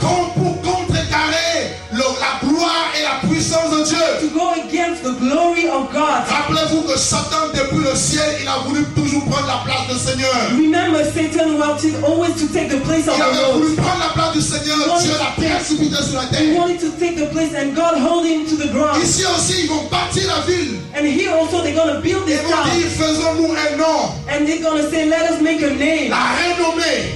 contrecarrer la gloire et la puissance de Dieu. To go against the glory of God. Rappelez-vous que Satan, depuis le ciel, il a voulu toujours prendre la place du Seigneur. Remember, Satan wanted always to take the place of Il the avait Lord. voulu prendre la place du Seigneur. Dieu l'a précipité sur la He terre. wanted to take the place and God hold him to the ground. Ici aussi, ils vont bâtir la ville. And here also they're going to build Ils this vont town. dire, faisons-nous un nom, And they're going to say, let us make a name, la renommée,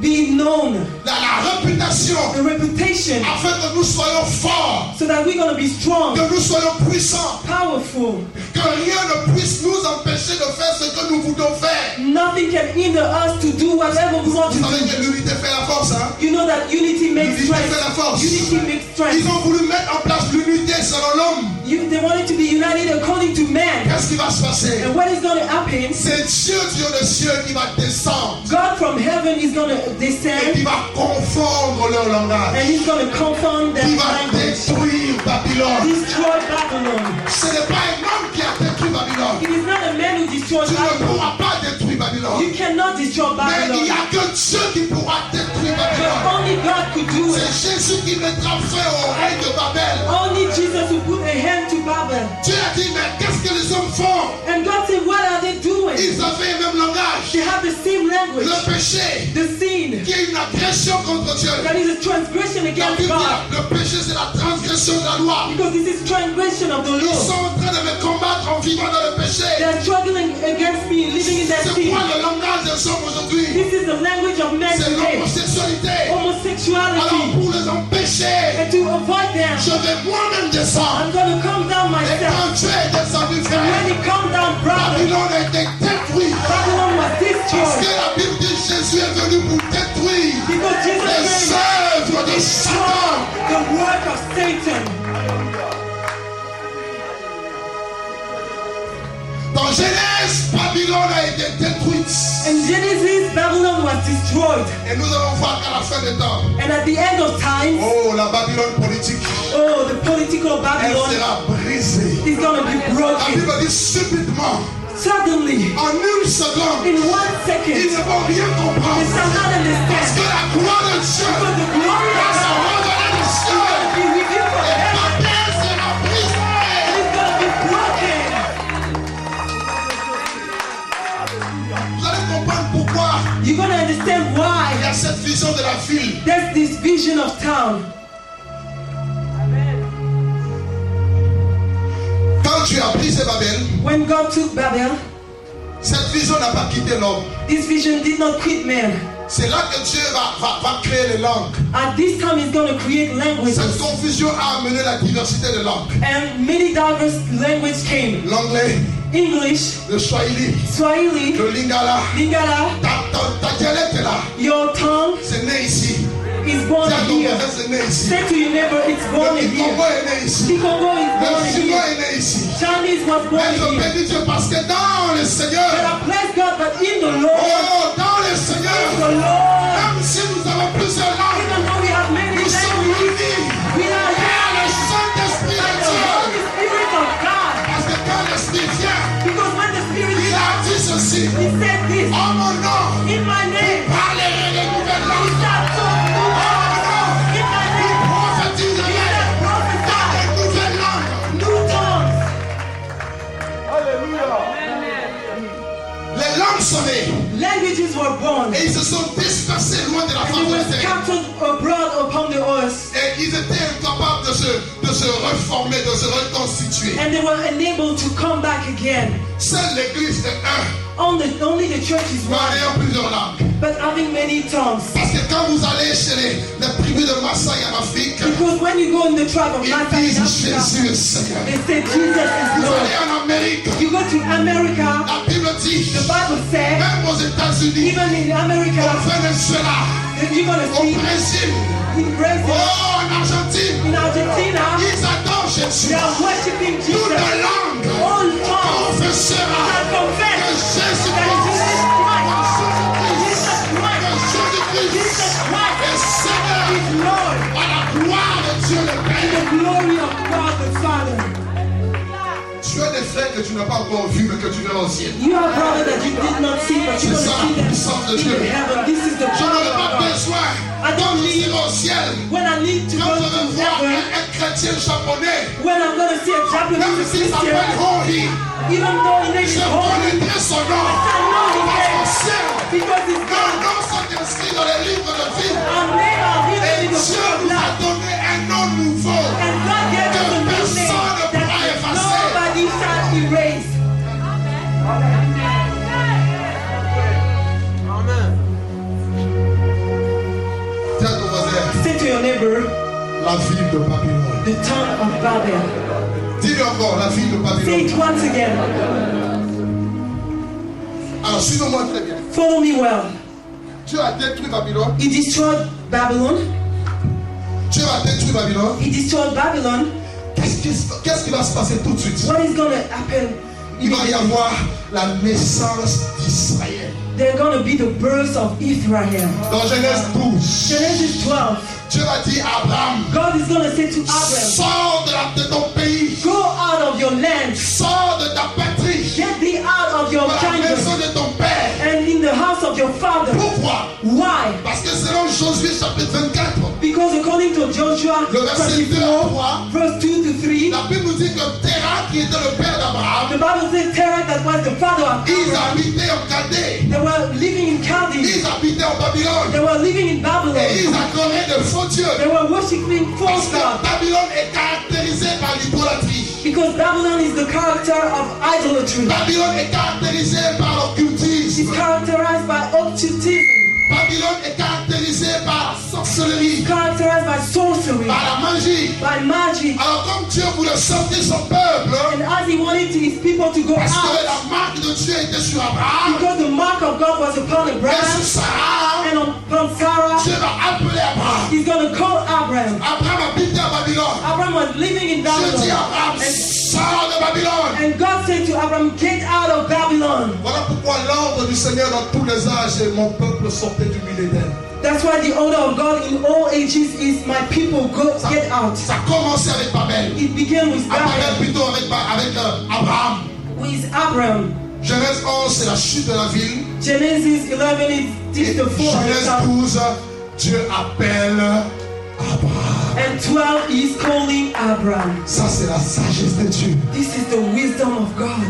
be known, la réputation, the reputation, afin que nous soyons forts, so that we're going to be strong, que nous soyons puissants, powerful. que rien ne puisse nous empêcher de faire ce que nous voulons faire. Nothing can hinder us to do whatever we want to Vous savez do. que l'unité fait la force, hein? You know that unity makes L'unité fait la strength. force. Unity makes strength. Ils ont voulu mettre en place l'unité selon l'homme. They wanted to be united according to man. Qu'est-ce qui va se passer? And what is going to happen? C'est Dieu, Dieu de cieux, qui va descendre God from heaven is going to et descend, qui va confondre leur and langage. he's going to confound their Il va language, détruire Babylone. destroy Babylon. Ce n'est pas un homme qui a détruit Babylone. It is not a man who destroys Tu ne Babylon. pourras pas détruire Babylone. You cannot destroy Mais il n'y Babylon. a que Dieu qui pourra détruire But Babylone. only God could do it. C'est Jésus qui mettra fin au règne de Babel. Only Jesus will put a hand to Babel. Dieu a dit, mais qu'est-ce que les hommes font? And God said, what are they doing? Ils avaient le même langage. They have the same language, Le péché, the sin. qui est une agression contre Dieu. That is a transgression La against Bible dit, God. le péché, c'est la transgression de la loi. Because this is transgression of the Ils law. sont en train de me combattre en vivant dans le They péché. are struggling against me, living in that C'est sin. quoi le langage des hommes aujourd'hui? This is the language of men C'est today. l'homosexualité. Alors Homosexuality. pour les empêcher, And to avoid them, je vais moi-même descendre. I'm going to come down Et myself. quand tu es descendu, And frère, when he come down, brother, Babylone a été détruite. Babylon was Parce que destroyed. la Bible dit Jésus est venu pour détruire Because Jesus les came œuvres de to Satan. destroy the work of Satan. Dans Genèse, Babylone a été détruite. In Genesis, Babylon was destroyed. Et nous allons voir qu'à la fin des temps, And at the end of time, oh, la Babylone politique, oh, the political elle Babylon sera brisée. is going to be La broken. Bible dit subitement, Suddenly, en une seconde, in 1 ils second, ne vont rien they comprendre. shall not Parce understand. que la gloire de Dieu Because the glory va of se God redonner du is ciel. going to be revealed from Et heaven. Babel sera brisée. And it's going to be broken. Vous allez comprendre pourquoi You're going to understand il y why a cette vision de la ville. there's this vision of town. Quand tu as brisé Babel, When God took Babel, cette vision n'a pas quitté l'homme. this vision did not quit man. C'est là que Dieu va créer les langues. At this time, he's going to create languages. Cette confusion a amené la diversité de langues. And many diverse languages came. L'anglais, English, le swahili, Swahili, le lingala. Lingala, Ta dialecte est là. your tongue C'est né ici. is born Tiens, ton here. voisin, c'est né ici. Say to your neighbor, it's born Le here. Congo est né ici. Kikongo is Le born Chinois here. est né ici. Chinese was born Mais je here. bénis Dieu parce que dans le But Seigneur, I bless God, but in the Lord, oh, dans le Seigneur, the Lord, même si nous avons plusieurs langues, even though we have many nous sommes languages, unis we are par here le Saint-Esprit by de the Dieu. Holy Spirit of God. Parce que quand l'Esprit vient, Because when the Spirit il a comes, dit ceci. he said this, En mon nom, in my name, parlerez les nouvelles he langues. shall talk En new mon nom, in my name, he prophétiserez shall prophesy les nouvelles langues. new tongues. Les langues sont nées Languages were born, et ils se sont dispersés loin de la and face they de were la terre. scattered abroad upon the earth, Et ils étaient incapables de se reformer, de se reconstituer. and they were unable to come back again. Seule l'église est un, Only the church is mais en one, ayant plusieurs langues. but having many tongues. Parce que quand vous allez chez les tribus de Maasai en Afrique, Because when you go in the tribe of ils Maasai in disent Africa, Jésus est Seigneur. they say Jesus is Vous Lord. allez en Amérique, You go to America, la Bible dit, the Bible says, même aux États-Unis, even in au America, Venezuela, that you're going to au see Brésil, in Brazil, oh, en Argentine, in Argentina, ils adorent Jésus. they are worshiping Toutes Jesus. les langues All tongues confessera shall que confess Jésus-Christ, that Jesus Christ, que Jésus-Christ Jesus Christ est Seigneur is Lord, à la gloire de Dieu le in Père. the glory of God the Father. Tu as des frères que tu n'as pas encore vus mais que tu verras au ciel. You are brother that you did not see, but you're going to see them in heaven. This is the Je power n'aurai of pas God. besoin quand nous irons au ciel. When I need to Quand go je vais to voir heaven, un chrétien japonais, when I'm going to see a même Japanese s'il s'appelle Christian, Hori, even though his name je is holy, connaîtrai son nom. I know his Parce name qu'au ciel, because his nos God, noms sont inscrits dans les livres de vie. our name are Et written in the Dieu book of nous a life. donné un nom nouveau. And God gave us a new name that nobody shall la ville de Babylone. the town of Babel. Dis-le encore, la ville de Say Babylone. it once again. Alors, suivez-moi très bien. Follow me well. Dieu a détruit Babylone. He destroyed Babylon. Dieu a détruit Babylone. He destroyed Babylon. Qu'est-ce qui va se passer tout de suite? What is going to happen? Il va y avoir la naissance d'Israël. They're going to be the birth of Israel. Dans Genèse 12, Genesis 12. Dieu a dit à Abraham, God is going to say to Abraham, sors de ton pays, go out of your land. sors de ta patrie, Get thee out of your de la maison kingdom de ton père. and in the house of your father. Pourquoi? Why? Parce que selon Josué chapitre 24, Because according to Joshua le verset 2 à 24, 3, verse 2 to 3, la Bible nous dit que Terah, qui était le père d'Abraham, the Bible says Terah, that was the father of ils Abraham, habitaient en Chaldée, they were living in Chaldees, ils habitaient en Babylone, they were living in et Babylon, ils adoraient de faux dieux. they were worshiping Parce false que gods. Babylone est caractérisée par l'idolâtrie. Because Babylon is the character of idolatry. Babylone est caractérisée par It's l'occultisme. characterized by occultism, Babylone est caractérisée par la sorcellerie, characterized by sorcery, par la magie. by magic. Alors comme Dieu voulait sortir son peuple, And as he wanted his people to go parce que out, la marque de Dieu était sur Abraham because the mark of God was upon et Abraham sur Sarah, and upon Sarah, Dieu va appeler Abraham. he's going to call Abraham. Abraham habitait à Babylone. Abraham was living in Dieu dit à Babylon. Abraham, sors de Babylone. And God said to Abraham, get out of Babylon. Voilà pourquoi l'ordre du Seigneur dans tous les âges est mon peuple sortait du millénaire. That's why the order of God in all ages is my people go get out. Ça a commencé avec Babel. It began with À Babel Babel, plutôt avec Abraham. with Abraham. Genèse 11, c'est la chute de la ville. Genesis 11 is Et the fall of the Genèse town. 12, Dieu appelle Abraham. And 12 is calling Abraham. Ça, c'est la sagesse de Dieu. This is the wisdom of God.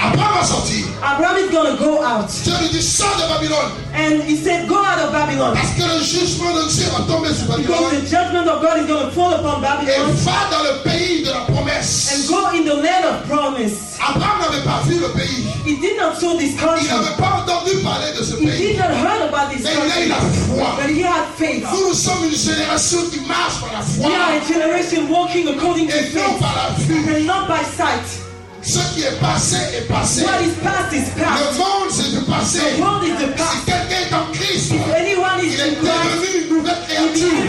Abraham va sortir. Abraham is going to go out. Dieu lui dit, sors de Babylone. And he said, go out of Babylon. Parce que le jugement de Dieu va tomber sur Because Babylone. the judgment of God is going to fall upon Et Babylon. va dans le pays de la promesse. And go in the land of promise. Abraham n'avait pas vu le pays. He did not saw this Il country. n'avait pas entendu parler de ce He pays. did not heard about this Mais il a eu country. la foi. But he had faith. Nous sommes une génération qui marche par la foi We are a generation walking according to et non faith par la vue. and not by sight. Ce qui est passé est passé. What is past is Le past. monde c'est du passé. The world is the Si past. quelqu'un est en Christ, If anyone is il est in Christ, devenu une nouvelle créature.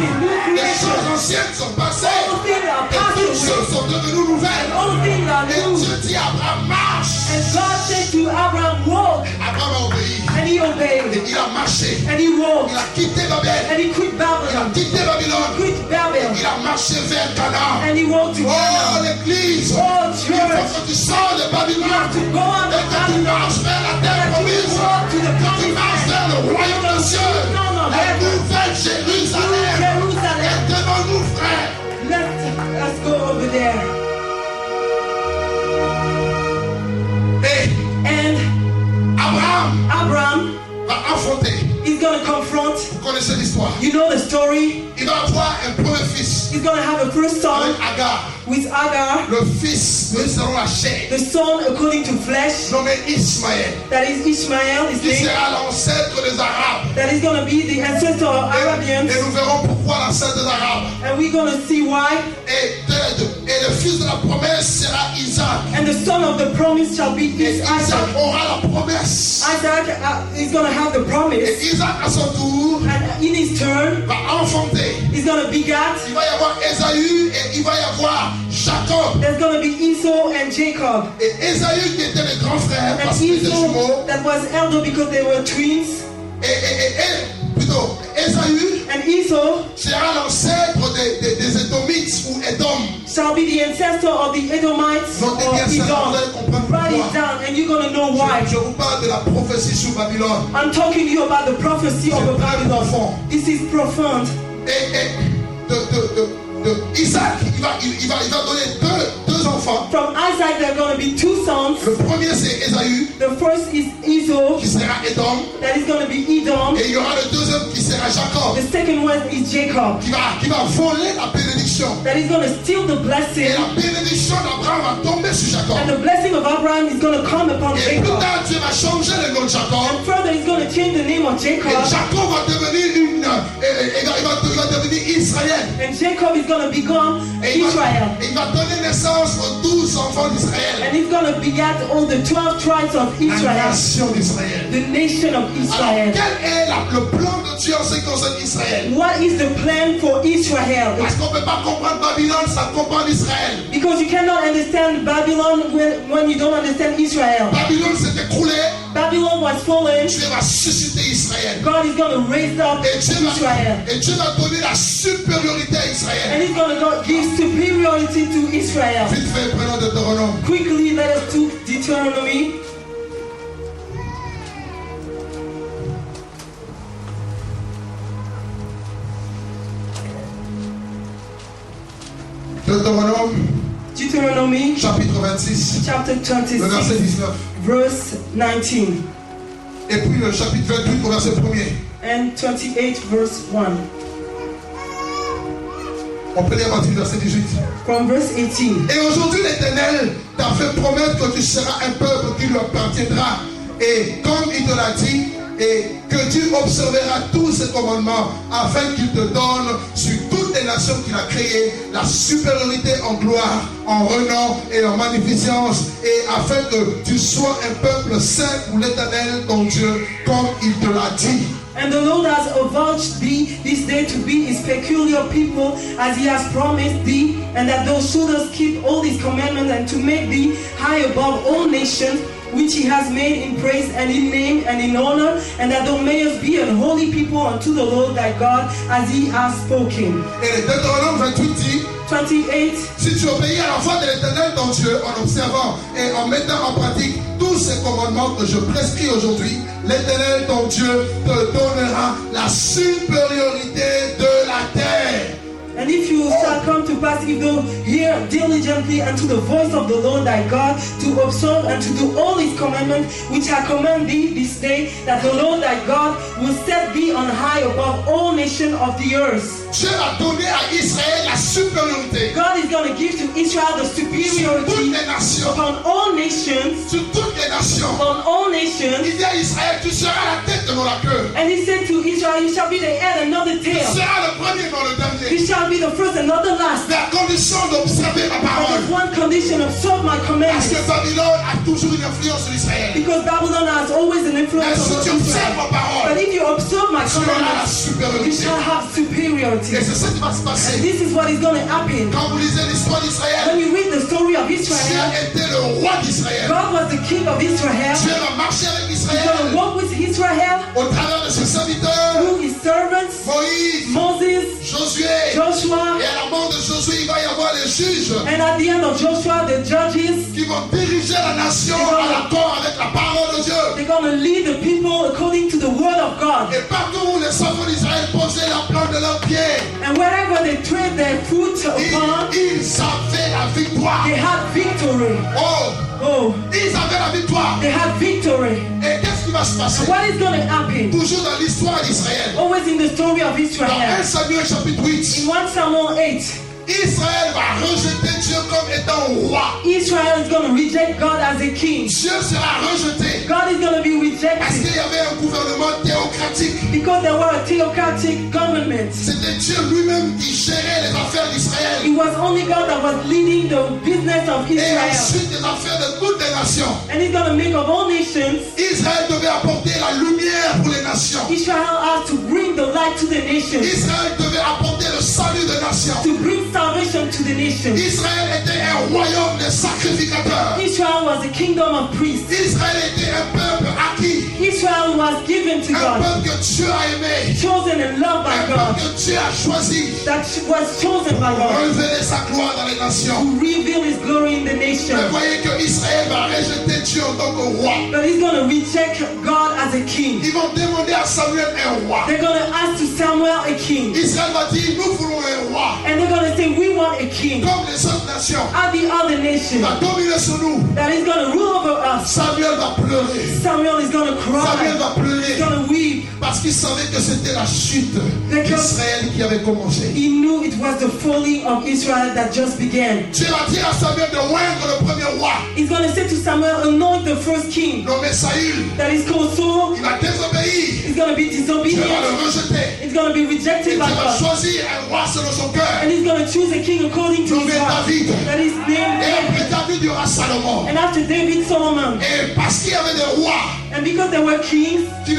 Les choses anciennes sont passées all things are et passed toutes away. choses sont devenues nouvelles. All things are Et new. Dieu dit à Abraham, marche. And God said to Abraham, walk. Abraham a obéi. And he Et obeyed. il a marché. And he walked. Il a quitté Babel. And he quit Il a Babylon. quitté Babylone. Quit Babel. Il a marché vers Canaan. And he walked to Oh Canaan. l'église, Oh, il faut church. que tu sors de You have Babylone to go out et of que tu Babylon. marches vers la terre promise, que tu marches vers le royaume des cieux, la nouvelle Jérusalem. Jerusalem. Et devant nous, frères, Let us go over there. et And Abraham Abraham va affronter. is going to confront. Vous connaissez l'histoire. You know the story. Il va avoir un premier fils He's going to have a first son avec Agar, with Agar, le fils de selon la chair, the son according to flesh. nommé Ismaël, That is Ishmael, his qui name. sera l'ancêtre des Arabes. That is going to be the ancestor of Arabians. Et nous verrons pourquoi l'ancêtre des Arabes. And we're going to see why. Et le fils de la promesse sera Isaac. And the son of the promise shall be Et Isaac Isaac. aura la promesse. Isaac is going to have the promise. Et Isaac à son tour And in his turn, va enfanter. he's going to begat. Il va y avoir Ésaü et il va y avoir Jacob. There's going to be Esau and Jacob. Et Ésaü qui était le grand frère And parce qu'il était Esau jumeau. that was elder because they were twins. Plutôt Ésaü And Esau sera l'ancêtre des Édomites ou Édom. shall be the ancestor of the Edomites or Notez bien ça, vous allez Edom. comprendre Write it pourquoi. down and you're going to know why. Je vous parle de la prophétie sur Babylone. I'm talking to you about the prophecy of C'est très Babylon. profond. This is profound. Et de Isaac, il va donner deux enfants. From Isaac, there are going to be two sons. Le premier c'est Ésaü, The first is Esau, qui sera Édom. that is going to be Edom. Et il y aura le deuxième qui sera Jacob, The second one is Jacob, qui va voler la bénédiction. that is going to steal the Et blessing. la bénédiction d'Abraham va tomber sur Jacob. And the blessing of Abraham is going to come upon Et plus Jacob. tard, Dieu va changer le nom de Jacob. And further, he's going to change the name of Et Jacob. Jacob va devenir il va Israël. And Jacob is going to become Et Israel. il va donner naissance aux 12 enfants d'Israël. And he's going to beget all the 12 tribes of La Israel, nation d'Israël. the nation of Alors, Israel. quel est le plan de Dieu en ce qui concerne Israël? What is the plan for Israel? Parce qu'on ne peut pas comprendre Babylone sans comprendre Israël. Because you cannot understand Babylon when you don't understand Israel. Babylone s'est écroulée, Babylon was fallen. Dieu va susciter Israël. God is going to raise up Israel. Et Dieu va donner la supériorité à And Israël. he's going to give superiority to Israel. Vite fait, prenons Deutéronome. Quickly, let us do Deuteronomy. Deuteronomy chapitre 26, chapter le verset 26, 19. verse 19, Et puis le chapitre 28 au verset 1er. and 28, verse 1. On peut lire à partir du verset 18. From verse 18. Et aujourd'hui l'Éternel t'a fait promettre que tu seras un peuple qui lui appartiendra. Et comme il te l'a dit, et que tu observeras tous ses commandements afin qu'il te donne sur toutes les nations qu'il a créées la supériorité en gloire, en renom et en magnificence, et afin que tu sois un peuple saint pour l'Éternel ton Dieu, comme il te l'a dit. And the Lord has avouched thee this day to be his peculiar people, as he has promised thee, and that thou shouldest keep all his commandments, and to make thee high above all nations, which he has made in praise and in name and in honor, and that thou mayest be an holy people unto the Lord thy God, as he has spoken. Et le Deutéronome 28 dit, 28. si tu obéis à la voix de l'Éternel ton Dieu en observant et en mettant en pratique tous ces commandements que je prescris aujourd'hui, l'Éternel ton Dieu te donnera la supériorité de la terre. And if you shall come to pass, if thou hear diligently unto the voice of the Lord thy God, to observe and to do all his commandments, which I command thee this day, that the Lord thy God will set thee on high above all nations of the earth. Dieu a donné à Israël la supériorité God is going to give to Israel the sur toutes superiority les nations. upon all nations, Sur toutes les nations. upon all nations. Il dit à Israël, tu seras la tête et non la queue. And he said to Israel, you shall be the head and not the Tu tail. seras le premier, non le dernier. You shall be the first and not the last. Mais à condition d'observer ma But parole. there's one condition, observe my Parce commandments. que Babylone a toujours une influence sur Israël. Because Babylon has always an Mais influence si over tu observes Israel. ma parole, But if you observe my tu auras la commandments, you supériorité. shall have superiority. Et c'est ça qui va se And passer. this is what is going to happen. Quand vous lisez l'histoire d'Israël, When you read the story of Dieu Israel, était le roi d'Israël. God was the king of Israel. Dieu va marcher avec He's going to Israël walk with Israel au travers de ses serviteurs, through his servants, Moïse, Moses, Josué. Joshua, Et à la mort de Josué, il va y avoir les juges and at the end of Joshua, the judges. qui vont diriger la nation à l'accord avec la parole de Dieu. They're going to lead the people according to the word of God. Et partout où les enfants d'Israël posaient la plante de leurs pieds, And wherever they tread their foot upon, ils avaient la victoire. they had victory. Oh, Ils avaient la victoire. they had victory. Et qu'est-ce qui va se passer? And what is going to happen? Toujours dans l'histoire d'Israël. Always in the story of Dans 1 Israel. Samuel chapitre 8, In 1 Samuel 8, Israël va rejeter Dieu comme étant roi. Israel is going to reject God as a king. Dieu sera rejeté God is going to be parce rejected qu'il y avait un gouvernement théocratique. because there were a theocratic government. C'était Dieu lui-même qui gérait les affaires d'Israël. It was only God that was leading the business of Et Israel. ensuite les affaires de toutes les nations. And he's going to make of all nations. Israël devait apporter la lumière pour les nations. Israel has to bring the light to the nations, Israël devait apporter le salut des nations. to bring salvation to the nations. Israël était un royaume de sacrificateurs. Israel was a kingdom of priests. Israël était un peuple acquis. Israel was given to Un God, peuple que Dieu a aimé. chosen and loved by Un God, peuple que Dieu a choisi that was chosen by pour God révéler sa gloire dans les nations. to reveal his glory in the Mais nations. voyez que Israël va rejeter Dieu en tant que roi. But he's going to reject God as a king. Ils vont demander à Samuel un roi. They're going to ask to Samuel a king. Israël va dire, nous voulons un roi. And they're going to say, we want a king. Comme les autres nations. Are the other Il nations va dominer sur nous. that is going to rule over us? Samuel va pleurer. Samuel is going to Samuel cry. va He's pleurer. going to weep. Parce qu'il savait que c'était la chute d'Israël qui avait commencé. He knew it was the falling of Israel that just began. Dieu va dire à Samuel de oindre le premier roi. He's going to say to Samuel, anoint the first king nommé Saül. that is called Saul. Il va désobéir. He's going to be Dieu va disobedient. le rejeter. He's going to be Et rejected Dieu by va God. choisir un roi selon son cœur. And he's going to choose a king according to Nommé his heart. David. That is named Et David. après David, il y aura Salomon. And after David, Solomon. Et parce qu'il y avait des rois, And because there were kings, ce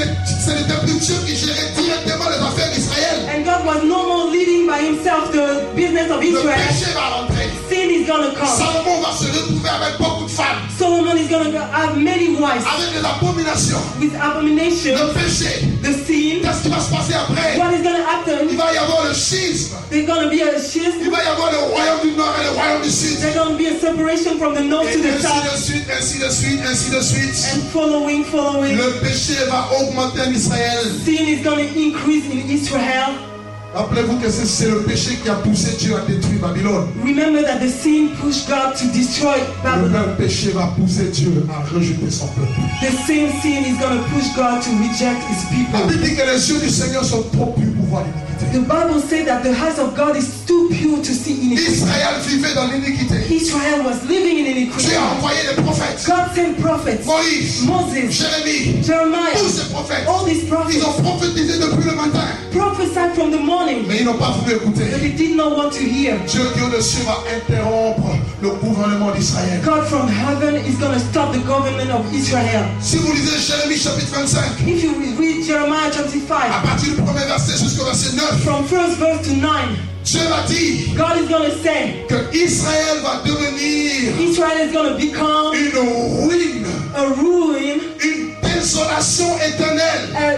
n'était plus Dieu qui gérait directement les affaires d'Israël. and God was no more leading by himself the business of Le Israel, péché va rentrer. sin is going to come. Salomon va se retrouver avec beaucoup de femmes, Solomon is going to have many wives avec des abominations. with abomination, Le péché. the sin. Qu'est-ce qui va se passer après? What is going to Il happen? va y avoir le schisme. There's going to be a Il shift. va y avoir le royaume du nord et le royaume du sud. There's going to be a separation from the north Et to the ainsi south, de suite, ainsi de suite, ainsi de suite. and following. Le péché va augmenter en Israël. Sin is going to increase in Israel. Rappelez-vous que c'est le péché qui a poussé Dieu à détruire Babylone. Remember that the sin pushed God to destroy Le Babylon. même péché va pousser Dieu à rejeter son peuple. The same sin is going to push God to reject his La people. Bible dit que les yeux du Seigneur sont trop purs pour voir l'iniquité. The Bible says that the eyes of God is too pure to see iniquity. Israël vivait dans l'iniquité. Israel was living in iniquity. Dieu a envoyé des prophètes. God sent prophets, Moïse, Moses, Jérémie, Jeremiah, tous ces prophètes. all these prophets Ils ont prophétisé depuis le matin. prophesied from the morning, Mais ils n'ont pas voulu écouter. but they did not want to hear. Dieu qui est au-dessus va interrompre le gouvernement d'Israël. God from heaven is going to stop the government of Israel. Si vous lisez Jérémie chapitre 25, If you read Jeremiah chapter à 5, partir du premier verset jusqu'au verset 9, from first verse to 9, Dieu va dire God is going to say, que Israël va devenir Israel is going to become une ruine, a ruin, une désolation éternelle. a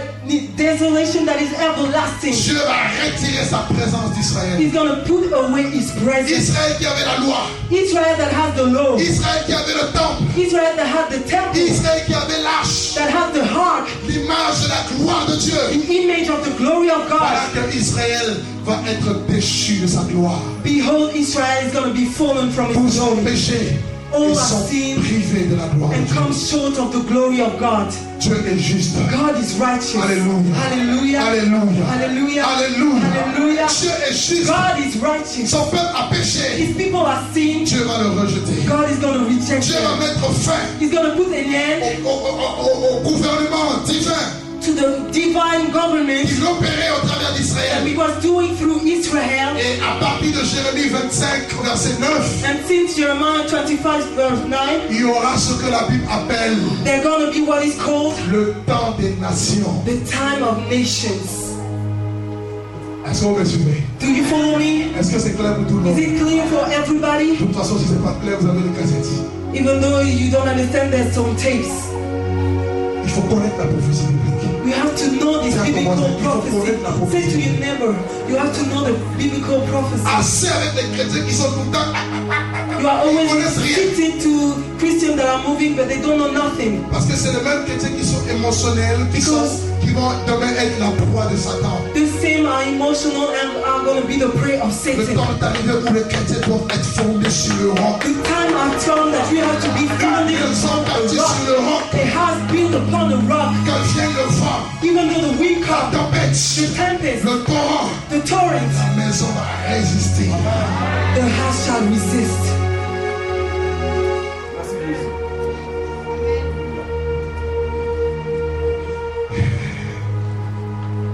desolation that is everlasting. Dieu va retirer sa présence d'Israël. He's going to put away his presence. Israël qui avait la loi, Israel that has the law, Israël qui avait le temple, Israel that had the temple, Israël qui avait l'arche, that had the ark, l'image de la gloire de Dieu. the image of the glory of God. Voilà que Israël va être déchu de sa gloire. Behold, Israel is going to be fallen from Tous his ont glory. péché. All Ils have sont sinned privés de la gloire de and Dieu. come short of the glory of God. Dieu est juste. God is righteous. Alléluia. Hallelujah. Alléluia. Hallelujah. Alléluia. Hallelujah. Dieu est juste. God is righteous. Son peuple a péché. His people are sinned. Dieu va le rejeter. God is going to reject Dieu va them. mettre fin He's going to put an end au gouvernement divin to the divine government qu'il opérait au travers that d'Israël. he was doing through Israel. Et à partir de Jérémie 25, verset 9, And since Jeremiah 25 verse 9, il y aura ce que la Bible appelle they're going to be what is called le temps des nations. the time of nations. Est-ce que vous me suivez? Do you follow me? Est-ce que c'est clair pour tout le Is monde? it clear for everybody? De toute façon, si ce n'est pas clair, vous avez les cassettes. Even though you don't understand, there's some tapes. Il faut connaître la prophétie biblique. We have to know this biblical prophecy. Say to your neighbor, you have to know the biblical prophecy. Assez avec les chrétiens qui sont tout le temps. You are always Ils connaissent rien. sitting to Christians that are moving, but they don't know nothing. Parce que c'est les mêmes chrétiens qui sont émotionnels, qui vont demain être la proie de Satan. The same are emotional and are going to be the prey of Le Satan. temps est arrivé où les chrétiens doivent être fondés sur le roc. The time has come that we have to be founded Ils sont on bâtis the sur rock. le roc. It has built upon the rock. Quand vient le vent, Even though the wind la comes, tempête, the tempest, le torrent, the torrent, la maison va résister. the house shall resist.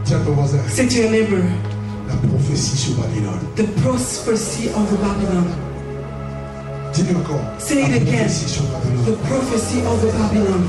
Tiens ton voisin, Say to your neighbor, la prophétie sur Babylone. the prophecy of the Babylon. Dis-le encore. Say it La again. prophétie sur The Babylone. prophecy of the Babylon.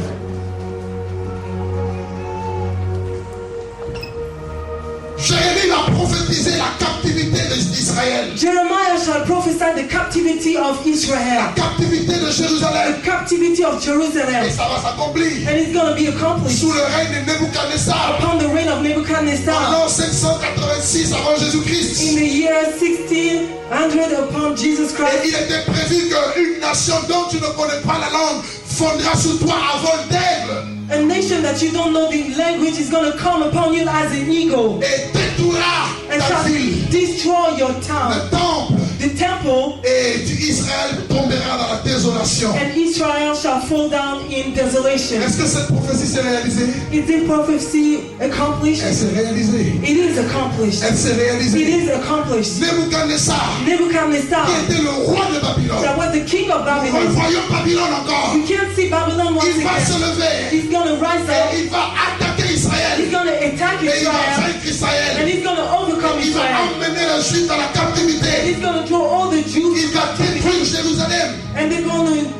Jérémie va prophétiser la captivité d'Israël. Jeremiah shall prophesy the captivity of La Israel, captivité de the Jérusalem. captivity of Et Jerusalem, ça va s'accomplir and it's going to be accomplished sous le règne de Nebuchadnezzar. upon the reign of Nebuchadnezzar En l'an 586 avant in Jésus-Christ. the year 1600 upon Jesus Et Christ. il était prévu qu'une nation dont tu ne connais pas la langue fondera sur toi à vol d'aigle A nation that you don't know the language is going to come upon you as an eagle et détruira and ta shall ville. destroy your town. Le temple The temple et Israël tombera dans la désolation. and Israel shall fall down in desolation. Est-ce que cette prophétie s'est réalisée? Is this prophecy accomplished? Elle s'est réalisée. It is accomplished. Elle s'est It réalisée. is accomplished. Nebuchadnezzar, Nebuchadnezzar, qui était le roi de Babylone. that was the king of Le Babylon. royaume Babylone encore. You can't see Babylon once il va se again. lever He's going to rise et up. il va attaquer Israël. He's going to attack Et il va Israel. vaincre Israël. And he's going to overcome Il va Israel. emmener les Juifs dans la captivité. He's going to draw all the Jews Il va détruire Jérusalem. and they're going to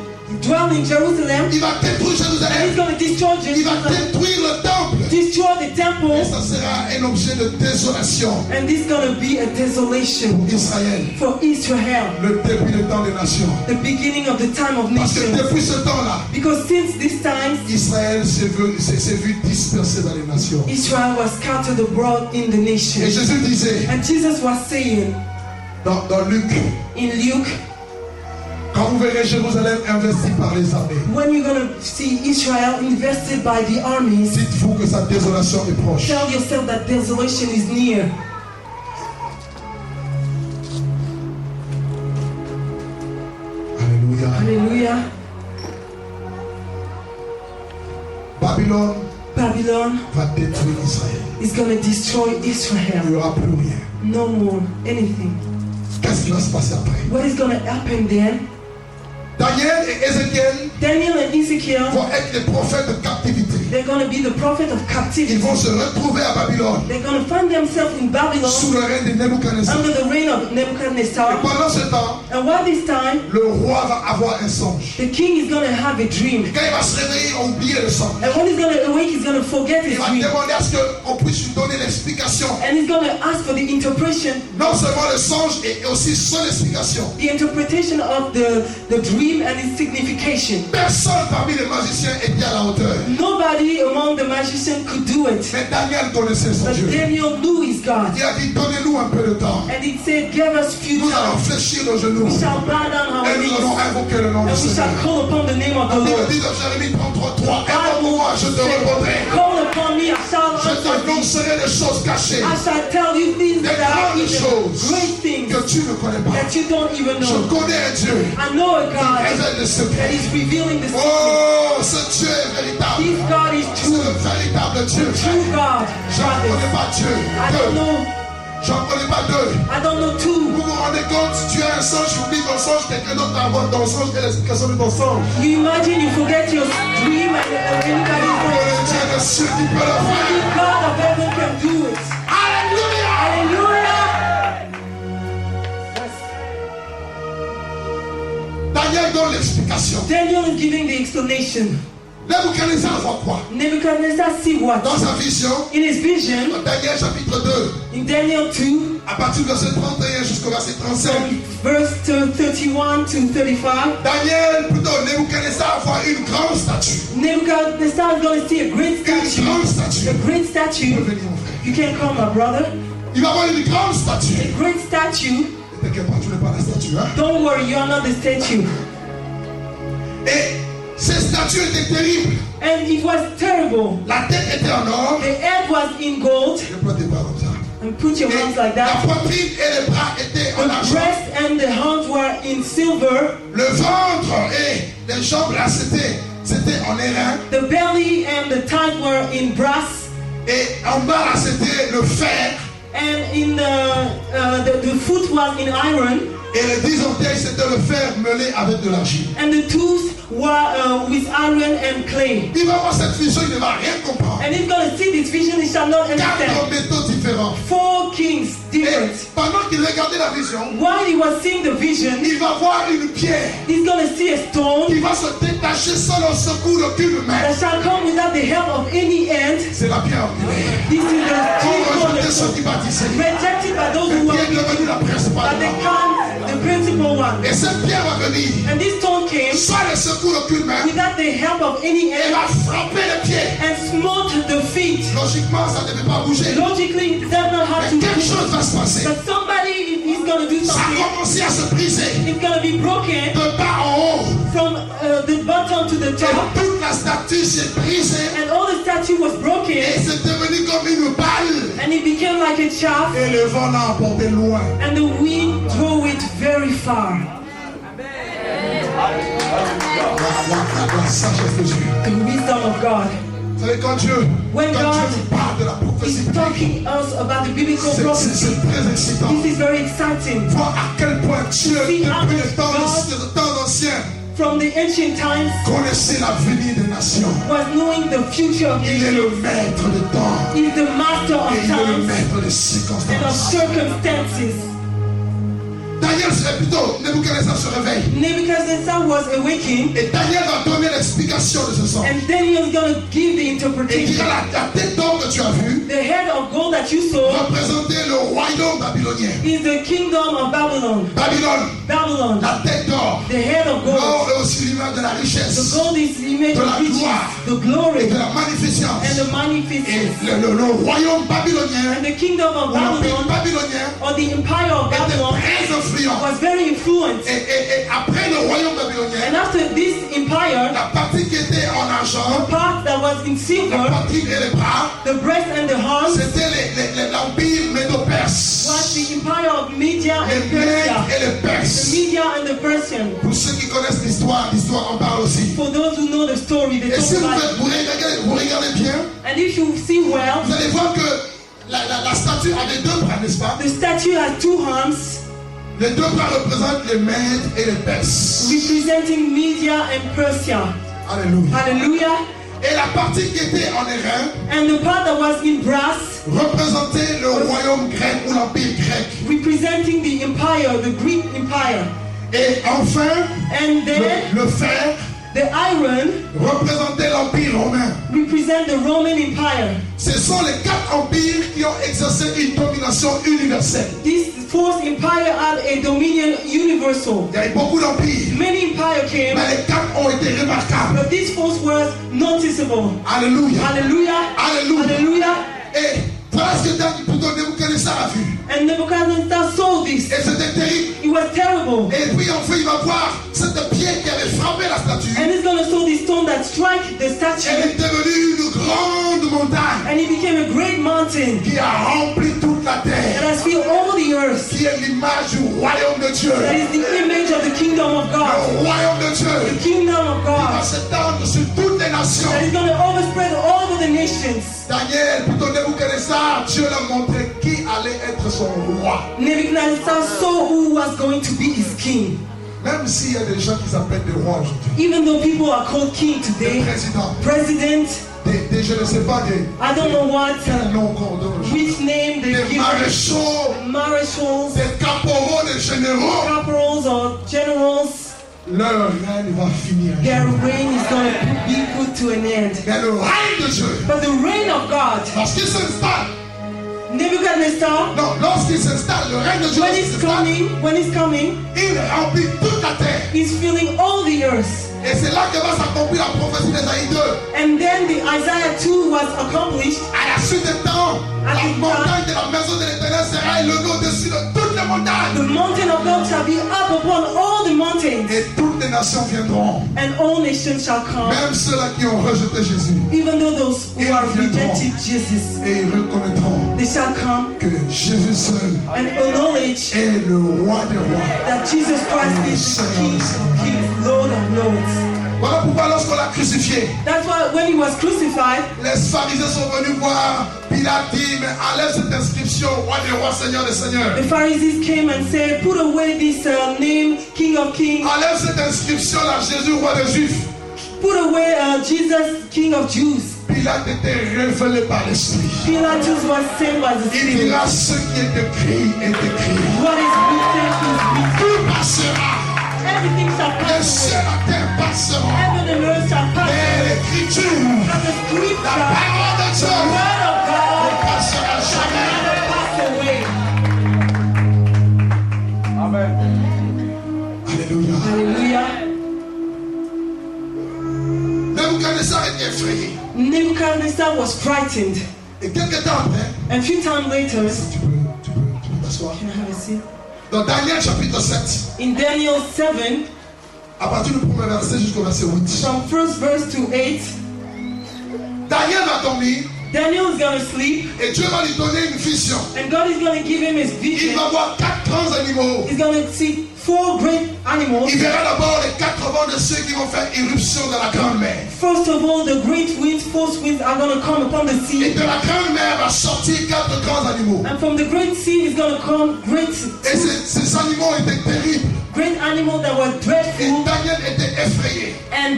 dwell in Jerusalem. Il va détruire And he's Jérusalem. going to destroy Il va Jerusalem. détruire le temple. Destroy the Et temple. ça sera un objet de désolation And this is going to be a desolation pour Israël. for Israel. Le début du temps des nations. The beginning of the time of Parce que nations. depuis ce temps-là, Because since this time, Israël s'est vu dispersé dans les nations. Israel was scattered abroad in the Et nation. Jésus disait And Jesus was saying dans Luc, in Luke, quand vous verrez Jérusalem investi par les armées, when you're going to see Israel invested by the armies, dites-vous que sa désolation est proche. tell yourself that desolation is near. Alléluia. Hallelujah. Babylone Babylon va détruire Israël. is going to destroy Il Israel. n'y aura plus rien. No more anything. Qu'est-ce qui va se passer après? What is going to happen then? Daniel et Ézéchiel Daniel and Ezekiel, vont être les prophètes de captivité. they're going to be the prophet of Ils captivity. vont se retrouver à Babylone They're going to find themselves in Babylon sous le règne de Nebuchadnezzar. under the reign of Et Nebuchadnezzar. pendant ce temps, And while this time, le roi va avoir un songe. the king is going to have a dream. Quand il va se réveiller, il va oublier le songe. And when he's going to awake, he's going to forget Il his va dream. demander à ce qu'on puisse lui donner l'explication. And he's going to ask for the interpretation, Non seulement le songe, et aussi son explication. the interpretation of the dream and its signification. Personne parmi les magiciens était à la hauteur. Nobody among the magicians could do it. Mais Daniel connaissait son But Dieu. Daniel knew his God. Il a dit, donnez-nous un peu de temps. And he said, give us few Nous allons time. fléchir nos genoux. We shall bow down our Et nous knees. allons invoquer le nom And du we shall Seigneur. call upon the name of the Il Lord. dit dans Jérémie 33, God invoque-moi, je te will répondrai. say, call upon me, I shall Je answer thee. t'annoncerai des choses cachées, I shall tell you things des that are grandes hidden, choses great things que tu ne connais pas. that you don't even Je know. connais un Dieu I know a qui God révèle les that secrets. is revealing the secret. Oh, ce Dieu est véritable. This God is C'est true, le véritable Dieu. true God. Je n'en connais Brothers, pas Dieu. I don't know, J'en connais pas deux. I don't know two. Vous vous rendez compte, si tu as un songe, tu oublies ton songe, quelqu'un d'autre invente ton songe et l'explication de ton songe. You imagine you forget your dream and anybody Oh, le is Dieu de cieux qui peut le faire. only God of heaven can do it. Alléluia. Hallelujah! Daniel donne l'explication. Daniel is giving the explanation. Nebuchadnezzar voit quoi? Nebuchadnezzar see what? Dans sa vision, In his vision, dans Daniel chapitre 2, in Daniel 2, à partir du verset 31 jusqu'au verset 35, from verse 31 to 35, Nebuchadnezzar voit une grande statue. Nebuchadnezzar is going to see a great Une statue. grande statue. A great Tu peux statue. venir, mon frère. You can come, my brother. Il va voir une grande statue. A great statue. Ne t'inquiète pas, tu n'es pas la statue. Hein? Don't worry, you are not the statue. Et ces statues étaient terribles. And it was terrible. La tête était en or. The head was in gold. Je peux tes bras comme ça. And put your Et hands like la that. poitrine et les bras étaient en The argent. breast and the hands were in silver. Le ventre et les jambes là, c'était en airain. The belly and the thighs were in brass. Et en bas là, c'était le fer. And in the foot was in iron. Et les 10 orteils, c'était le fer mêlé avec de l'argile. And the tooth were with iron and clay. Il va voir cette vision, il ne va rien comprendre. And he's going to see this vision, he shall not 4 understand. métaux différents. 4 kings Et different. pendant qu'il regardait la vision, While he was seeing the vision, il va voir une pierre he's going to see a stone qui va se détacher sans le secours d'aucune main. that shall come without the help of any hand. C'est la pierre ordinaire. This is the On rejetait chief ceux qui bâtissaient. rejected by those Et who qui est were devenue la but principale. they come the principal one. Et cette pierre va venir And this stone came sans le secours d'aucune main. without the help of any Elle hand va frapper les pieds. and smote the feet. Logiquement, ça ne devait pas bouger. Logically, it does not have Mais to quelque be. chose va se passer. But somebody is going to do Ça a something. commencé à se briser It's going to be broken de bas en haut. from the bottom to the Et top. toute la statue s'est brisée. And all the statue was Et broken. c'est devenu comme une balle. And it became like a chaff. Et le vent l'a emporté loin. And the wind drove it very far. La sagesse de Dieu. The wisdom of God. Vous savez, quand Dieu When God nous parle de la prophétie He's biblique, talking us about the biblical prophecy. c'est très excitant. This is very exciting. Voir à quel point Dieu, See depuis how les temps God- anciens, from the ancient times connaissait l'avenir des nations. was knowing the future of Il est nations. le maître de temps He's the master et of il est le times maître des and of circonstances. circumstances. Daniel serait plutôt, Nebuchadnezzar se réveille. Nebuchadnezzar was awakened, Et Daniel va donner l'explication de ce songe. and Daniel is going to give the Et il interpretation. dira la tête d'or que tu as vue The head of gold that you saw représentait le royaume babylonien. is the kingdom of Babylon. Babylone, Babylon, la tête d'or. the head of gold. L'or est aussi l'image de la The richesse gold is the image de la of riches, gloire the et glory, de la magnificence. and the Et magnificence. le royaume babylonien, And the kingdom of ou l'empire Babylon, babylonien, or the empire of était Babylon, très influent. was very influenced. Et après le royaume babylonien, And after this empire, la partie qui était en the argent, part that was in la silver, poitrine et les bras, the breast and the arms, c'était l'empire was médo-perse. the empire of Media Les and Mèdes Persia. et les The Perses. Media and the Persian. Pour ceux qui connaissent l'histoire, l'histoire en parle aussi. For those who know the story, they Et si talk about it. vous regardez bien, And if you see well, vous allez voir que la statue avait deux bras, n'est-ce pas? the statue has two arms, Les deux bras représentent les Mèdes et les Perses. representing Media and Persia. Alléluia. Hallelujah. Et la partie qui était en airain And the part that was in brass, représentait le royaume grec ou l'empire grec. representing the empire, the Greek empire. Et enfin, And then le fer the iron représentait l'empire romain. represent the Roman Empire. Ce sont les quatre empires qui ont exercé une domination universelle. This fourth empire had a dominion universal. Il y a eu beaucoup d'empires, Many empires came, mais les quatre ont été remarquables. but this fourth was noticeable. Alléluia. Hallelujah. Alléluia. Hallelujah. Et voilà ce que plutôt Nebuchadnezzar a vu. And Nebuchadnezzar saw this. Et c'était terrible. It was terrible. Et puis enfin il va voir cette pierre qui avait frappé la statue. And he's going to saw this stone that struck the Elle statue. est devenue une grande montagne And it became a great mountain qui a rempli toute la that terre. has filled all the earth. Qui est l'image du royaume de Dieu. That is the image of the kingdom of God. Le royaume de The Dieu kingdom of qui va God. s'étendre sur toutes les nations. That is going to overspread all over the nations. Daniel, plutôt Nebuchadnezzar, Dieu l'a montré qui allait être son roi. Nebuchadnezzar saw who was going to be his king. Même s'il y a des gens qui s'appellent des rois aujourd'hui. Even though people are called king Des today, présidents, president, je ne sais pas, I don't know what, quel nom qu'on donne aujourd'hui. which name they Des give maréchaux, marshals, des caporaux, des généraux. corporals, or generals. Leur règne va finir. un Their jour. reign is going to be put to an end. Mais le règne de Dieu, But the reign of God, lorsqu'il s'installe, Nebuchadnezzar, non, lorsqu'il s'installe, le règne de Dieu when he's coming, il remplit toute la terre. he's filling all the earth. Et c'est là que va s'accomplir la prophétie d'Ésaïe 2. And then the Isaiah 2 was accomplished. À la suite des temps, À la la montagne de la maison de l'Éternel sera élevée au-dessus de toutes les The montagnes. mountain of God shall be up upon all the mountains, Et toutes les nations viendront. and all nations shall come, Même ceux-là qui ont rejeté Jésus. even though those who are rejected Jesus, Et ils reconnaîtront they shall come que Jésus seul and acknowledge est le roi des rois. that Jesus Christ is the King of kings, Lord of lords. Voilà pourquoi lorsqu'on l'a crucifié, That's why when he was crucified, les pharisiens sont venus voir Pilate dit, mais enlève cette inscription, roi des rois, Seigneur des seigneurs. the Pharisees came and said, put away this name, King of kings, Enlève cette inscription là, Jésus, roi des Juifs. put away Jesus, King of Jews. Pilate était révélé par l'Esprit. Pilatus was sent by the Il Spirit. dira ce qui est écrit est écrit. What is written is written. Tout passera. Everything shall Les pass cieux away. et la terre passeront. Heaven and earth shall pass Mais away. l'écriture, But the la scripture, parole de the Dieu, word of ne God, passera shall jamais. never pass away. Alléluia. Hallelujah. Nebuchadnezzar est effrayé. Nebuchadnezzar was frightened. Et quelques temps après, And a few times later, tu peux t'asseoir. can I have a seat? Dans Daniel chapitre 7, In Daniel 7, à partir du premier verset jusqu'au verset 8. from first verse to 8, Daniel va dormir Daniel is going to sleep, et Dieu va lui donner une vision. and God is going to give him his Il vision. va voir 4 grands animaux. He's going to see 4 great animals. Il verra d'abord les 4 vents de ceux qui vont faire irruption dans la grande mer. First of all, the great winds, force winds are going to come upon the Et sea. de la grande mer va sortir 4 grands animaux. And from the great sea is going to come Et ces animaux étaient terribles. great animals that were Et dreadful. Daniel était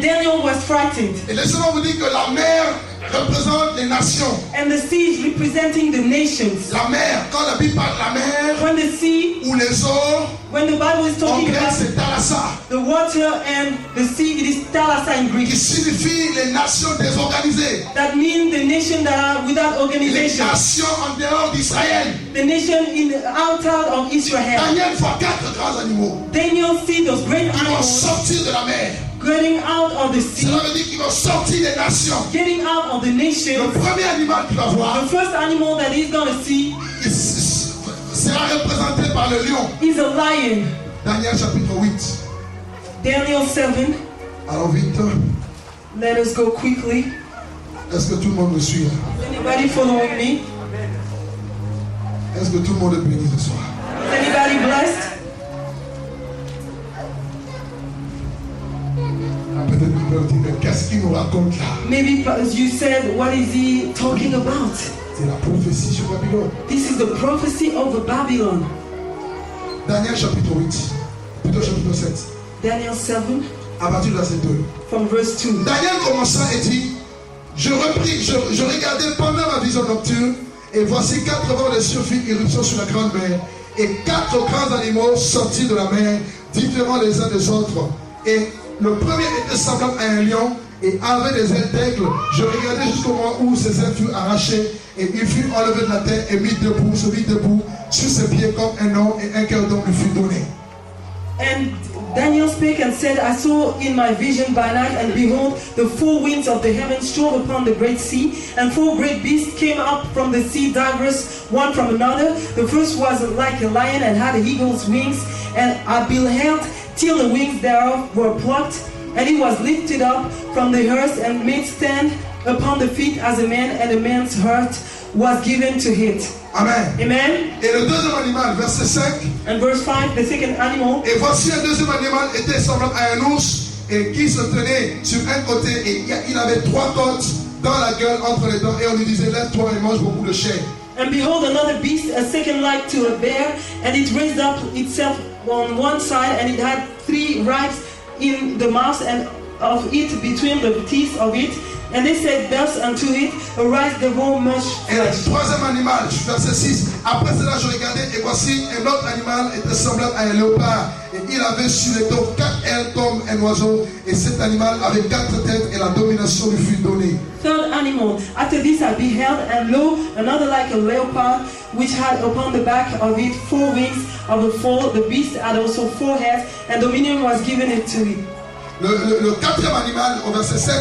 Daniel was frightened. Et laissez-moi vous dire que la mer représente les nations. And the sea is representing the nations. La mer, quand la Bible parle de la mer When the sea, ou les eaux, when the Bible is en talking grec about c'est Thalassa, the water and the sea, it is Thalassa in qui Greek. signifie les nations désorganisées, That means the nation that are without les organization. nations en dehors d'Israël. The nation in the outside of Israel. Daniel voit 4 grands animaux Daniel see those great qui vont animals sortir de la mer. getting out of the sea, Cela veut dire qu'ils vont sortir des nations. getting out of the Le nation. premier animal qu'il va voir The first animal that he's going to see sera représenté par le lion. is a lion. Daniel chapitre 8. Daniel 7. Alors vite, Let us go quickly. est-ce que tout le monde me suit? Anybody following me? Est-ce que tout le monde est béni ce soir? Is anybody blessed? Peut-être que vous pouvez dire, mais qu'est-ce qu'il nous raconte là? Maybe you said, what is he talking about? C'est la prophétie sur Babylone. This is the prophecy of Babylon. Daniel chapitre 8, plutôt chapitre 7, Daniel 7 à partir du verset 2. from verse 2. Daniel commença et dit, je regardais pendant ma vision nocturne, et voici 4 vents de cieux firent irruption sur la grande mer, et 4 grands animaux sortis de la mer, différents les uns des autres. Et le premier était semblable à un lion, et avait des ailes d'aigle. Je regardais jusqu'au moment où ses ailes furent arrachées, et il fut enlevé de la terre et mis debout, se mit debout sur ses pieds comme un homme, et un cœur d'homme lui fut donné. And Daniel spake and said, I saw in my vision by night, and behold, the 4 winds of the heavens strove upon the great sea, and 4 great beasts came up from the sea, diverse one from another. The first was like a lion, and had eagle's wings, and I beheld till the wings thereof were plucked, and he was lifted up from the earth, and made stand upon the feet as a man, and a man's heart was given to it. Amen. Amen. Et le deuxième animal, verset 5. And verse 5, the second animal. Et voici un deuxième animal était semblable à un ours et qui se tenait sur un côté et il avait 3 côtes dans la gueule entre les dents et on lui disait lève-toi et mange beaucoup de chair. And behold, another beast, a second like to a bear, and it raised up itself on one side, and it had 3 ribs in the mouth and of it between the teeth of it. And they said thus unto it, arise devour much Et le flesh. troisième animal, verset 6. Après cela, je regardais et voici un autre animal était semblable à un léopard. Et il avait sur les dos 4 ailes comme un oiseau. Et cet animal avait 4 têtes et la domination lui fut donnée. Third animal, after this I beheld, and lo, another like a leopard, which had upon the back of it 4 wings of a foal. The beast had also 4 heads, and dominion was given it to it. Le quatrième animal, au verset 7.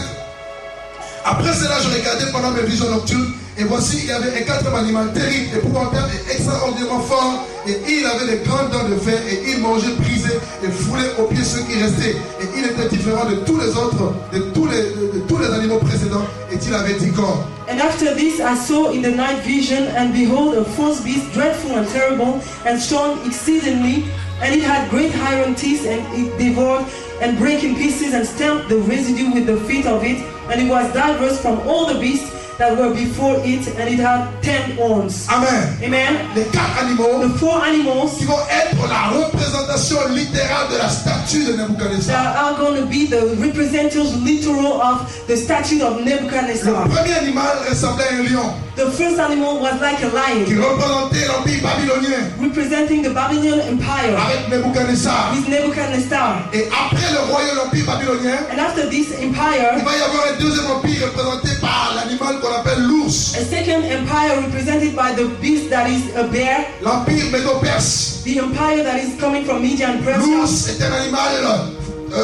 Après cela, je regardais pendant mes visions nocturnes, et voici, il y avait un quatrième animal terrible, épouvantable et extraordinairement fort, et il avait des grandes dents de fer, et il mangeait, brisait et foulait aux pieds ceux qui restaient. Et il était différent de tous les autres, de tous les animaux précédents, et il avait 10 corps. And after this I saw in the night vision, and behold, a false beast, dreadful and terrible, and strong exceedingly, and it had great iron teeth, and it devoured and brake in pieces, and stamped the residue with the feet of it, and it was diverse from all the beasts that were before it, and it had 10 horns. Amen. Amen. Les 4 animaux The 4 animals qui vont être la représentation littérale de la statue de that Nebuchadnezzar. are going to be the representatives literal of the statue of Le Nebuchadnezzar. premier animal ressemblait à un lion The first animal was like a qui lion, représentait l'empire babylonien representing the Babylonian Empire avec Nebuchadnezzar. with Nebuchadnezzar. Et après le royaume, l'empire babylonien, And after this il empire, va y avoir un deuxième empire représenté par l'animal qu'on appelle l'ours. a second empire represented by the beast that is a bear, L'empire médo-perse. the empire that is coming from Media and Persia. L'ours est un animal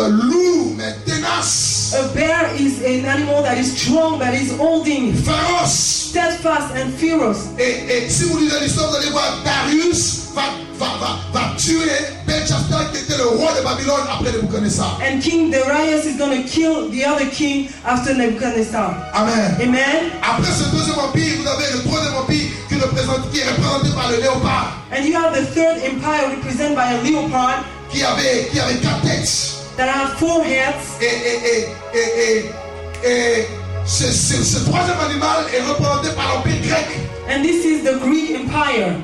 lourd mais tenace, A bear is an animal that is strong, that is holding, féroce. steadfast and furious. Et si vous lisez l'histoire, vous allez voir Darius va tuer Belshazzar qui était le roi de Babylone après Nebuchadnezzar. And King Darius is going to kill the other king after Nebuchadnezzar. Amen. Amen. Après ce deuxième empire, vous avez le troisième empire qui est représenté par le léopard, And you have the third empire represented by a leopard qui avait 4 têtes. that have 4 heads. Et ce troisième animal est représenté par l'empire grec. And this is the Greek empire.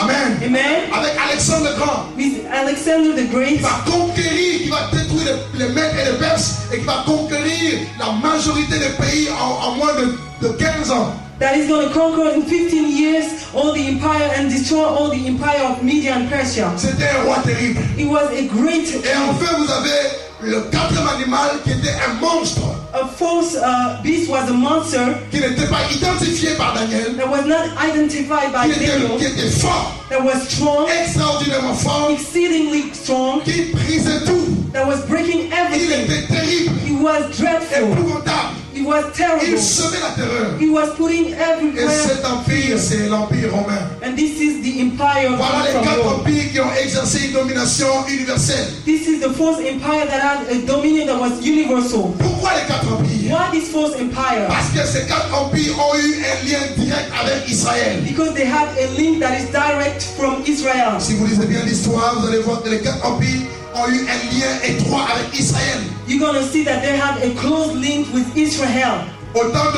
Amen. Amen. Avec Alexandre le Grand. With Alexander the Qui Great, va conquérir, qui va détruire les Mèdes et les Perses et qui va conquérir la majorité des pays en moins de 15 ans. that is going to conquer in 15 years all the empire and destroy all the empire of Media and Persia. C'était un roi terrible. It was a great, Et enfin, vous avez le quatrième animal qui était un monstre, a false beast was a monster qui n'était pas identifié par Daniel, that was not identified by qui Daniel, était fort, that was strong, extraordinairement fort, exceedingly strong, qui brisait tout. that was breaking Il everything. était terrible, It was dreadful. épouvantable. It was Il terrible. semait la terreur. It was putting Et everywhere. cet empire, c'est l'empire romain. And this is the empire Voilà les from 4 Rome. empires qui ont exercé une domination universelle. This is the fourth empire that had a dominion that was universal. Pourquoi les 4 empires? Why this fourth empire? Parce que ces 4 empires ont eu un lien direct avec Israël. Because they have a link that is direct from Israel. Si vous lisez bien l'histoire, vous allez voir que les 4 empires ont eu un lien étroit avec Israël. You're going to see that they have a close link with Israel. Au temps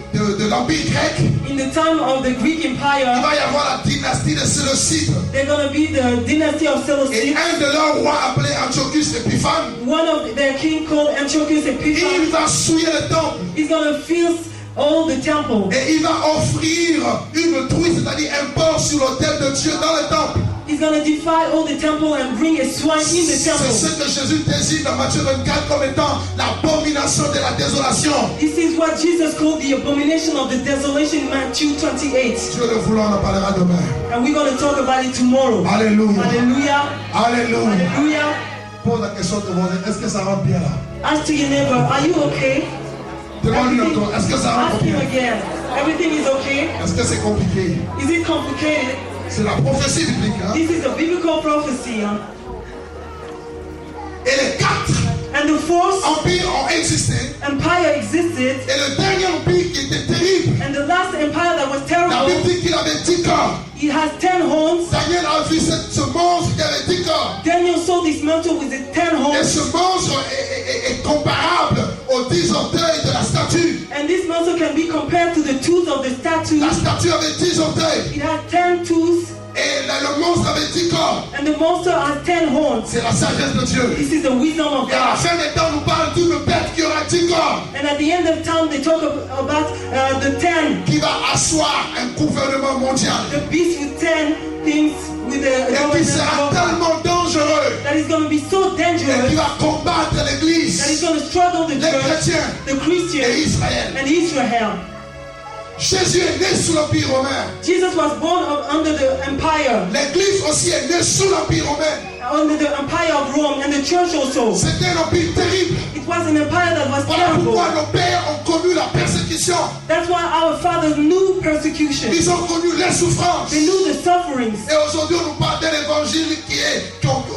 de l'empire grec, In the time of the Greek il Empire, va y avoir la dynastie des Séleucides. they're going to be the dynasty of Et Seleucid. un de leurs rois appelé Antiochus Épiphane, One of their king called Antiochus il Epiphanes va souiller le temple. is going to fill all the temple. Et il va offrir une truie, c'est-à-dire un porc sur l'autel de Dieu dans le temple. He's going to defile all the temple and bring a swine in the C'est temple. ce que Jésus désigne dans Matthieu 24 comme étant l'abomination de la désolation. This is what Jesus called the abomination of the desolation in Matthew 28. Dieu le voulant, on en parlera demain. And we're going to talk about it tomorrow. Alléluia. Hallelujah. Alléluia. Hallelujah. Pose la question de voisin, est-ce que ça rentre bien là? Ask to your neighbor, are you okay? Demande-lui encore, est-ce que ça rentre Ask him bien? again. Everything is okay? Est-ce que c'est compliqué? Is it complicated? C'est la prophétie biblique. Hein? This is a biblical prophecy. Et les 4 And the fourth empires ont existé. empire existed. Et le dernier empire qui était terrible, And the last empire that was la terrible, Bible dit qu'il avait 10 corps. it has 10 horns. Daniel a vu ce monstre qui avait 10 corps. Daniel saw this mantle with the 10 Et horns. ce monstre est comparable aux 10 orteils de la statue. And this mantle can be compared to the tooth of the statue. La statue avait 10 orteils. It has 10 tooth. Et le monstre avait 10 corps. And the monster has 10 horns. C'est la sagesse de Dieu. This is the wisdom of Et à la God. fin des temps, on nous parle d'une bête qui aura 10 corps. And at the end of time, they talk about the 10, Qui va asseoir un gouvernement mondial. the beast with 10 things with a Et qui sera government tellement dangereux. that is going to be so Et dangerous qui va combattre that is l'église, going to struggle the les church, chrétiens the et Christians, Israël. and Israel. Jésus est né sous l'Empire romain. Jesus was born under the empire, L'église aussi est née sous l'Empire romain. under the empire of Rome, and the church also. C'était un empire terrible. It was an empire that was Voilà terrible. pourquoi nos pères ont connu la persécution. That's why our fathers knew persecution. Ils ont connu les souffrances. They knew the sufferings. Et aujourd'hui, on nous parle d'un évangile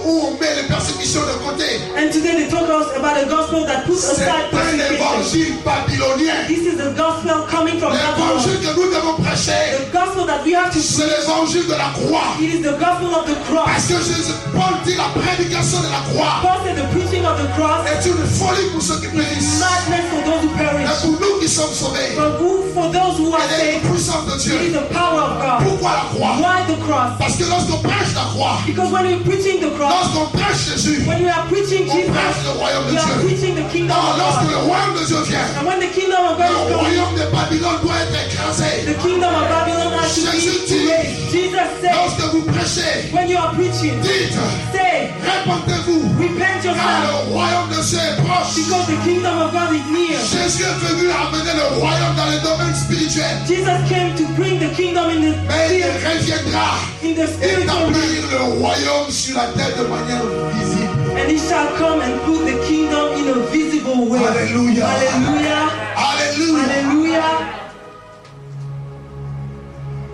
où on met les persécutions de côté. And today they talk us about a gospel that puts C'est aside un persecution. évangile babylonien. This is the gospel coming from Babylon. L'évangile que nous devons prêcher, The gospel that we have to c'est preach. l'évangile de la croix. It is the gospel of the cross. Parce que Paul dit la prédication de la croix Paul said the preaching of the cross est une folie pour ceux qui is périssent. madness for those who Et perish. pour nous qui sommes sauvés, But for those who are elle est saved, la puissance de it is Dieu. the power of God. Pourquoi la croix? Why the cross? Parce que lorsqu'on prêche la croix, Because when you're preaching the cross, lorsqu'on prêche Jésus, when you are preaching on prêche Jesus, le royaume de you are Dieu. preaching the kingdom Non, of lorsque God. le royaume de Dieu vient, And when the kingdom of God le is coming, royaume de Babylone doit être écrasé. the kingdom of Babylon has to Jésus be dit, erased. Jesus said, lorsque vous prêchez, when you are preaching, dites, say, répentez-vous, repent car yourself, le royaume de Dieu est proche. because the kingdom of God is near. Jésus est venu amener le royaume dans le domaine spirituel. Jesus came to bring the kingdom in the Mais il spirit, reviendra in the spiritual realm, établir le royaume sur la terre de manière visible. and he shall come and put the kingdom in a visible way. Alléluia. Hallelujah. Alléluia. Hallelujah.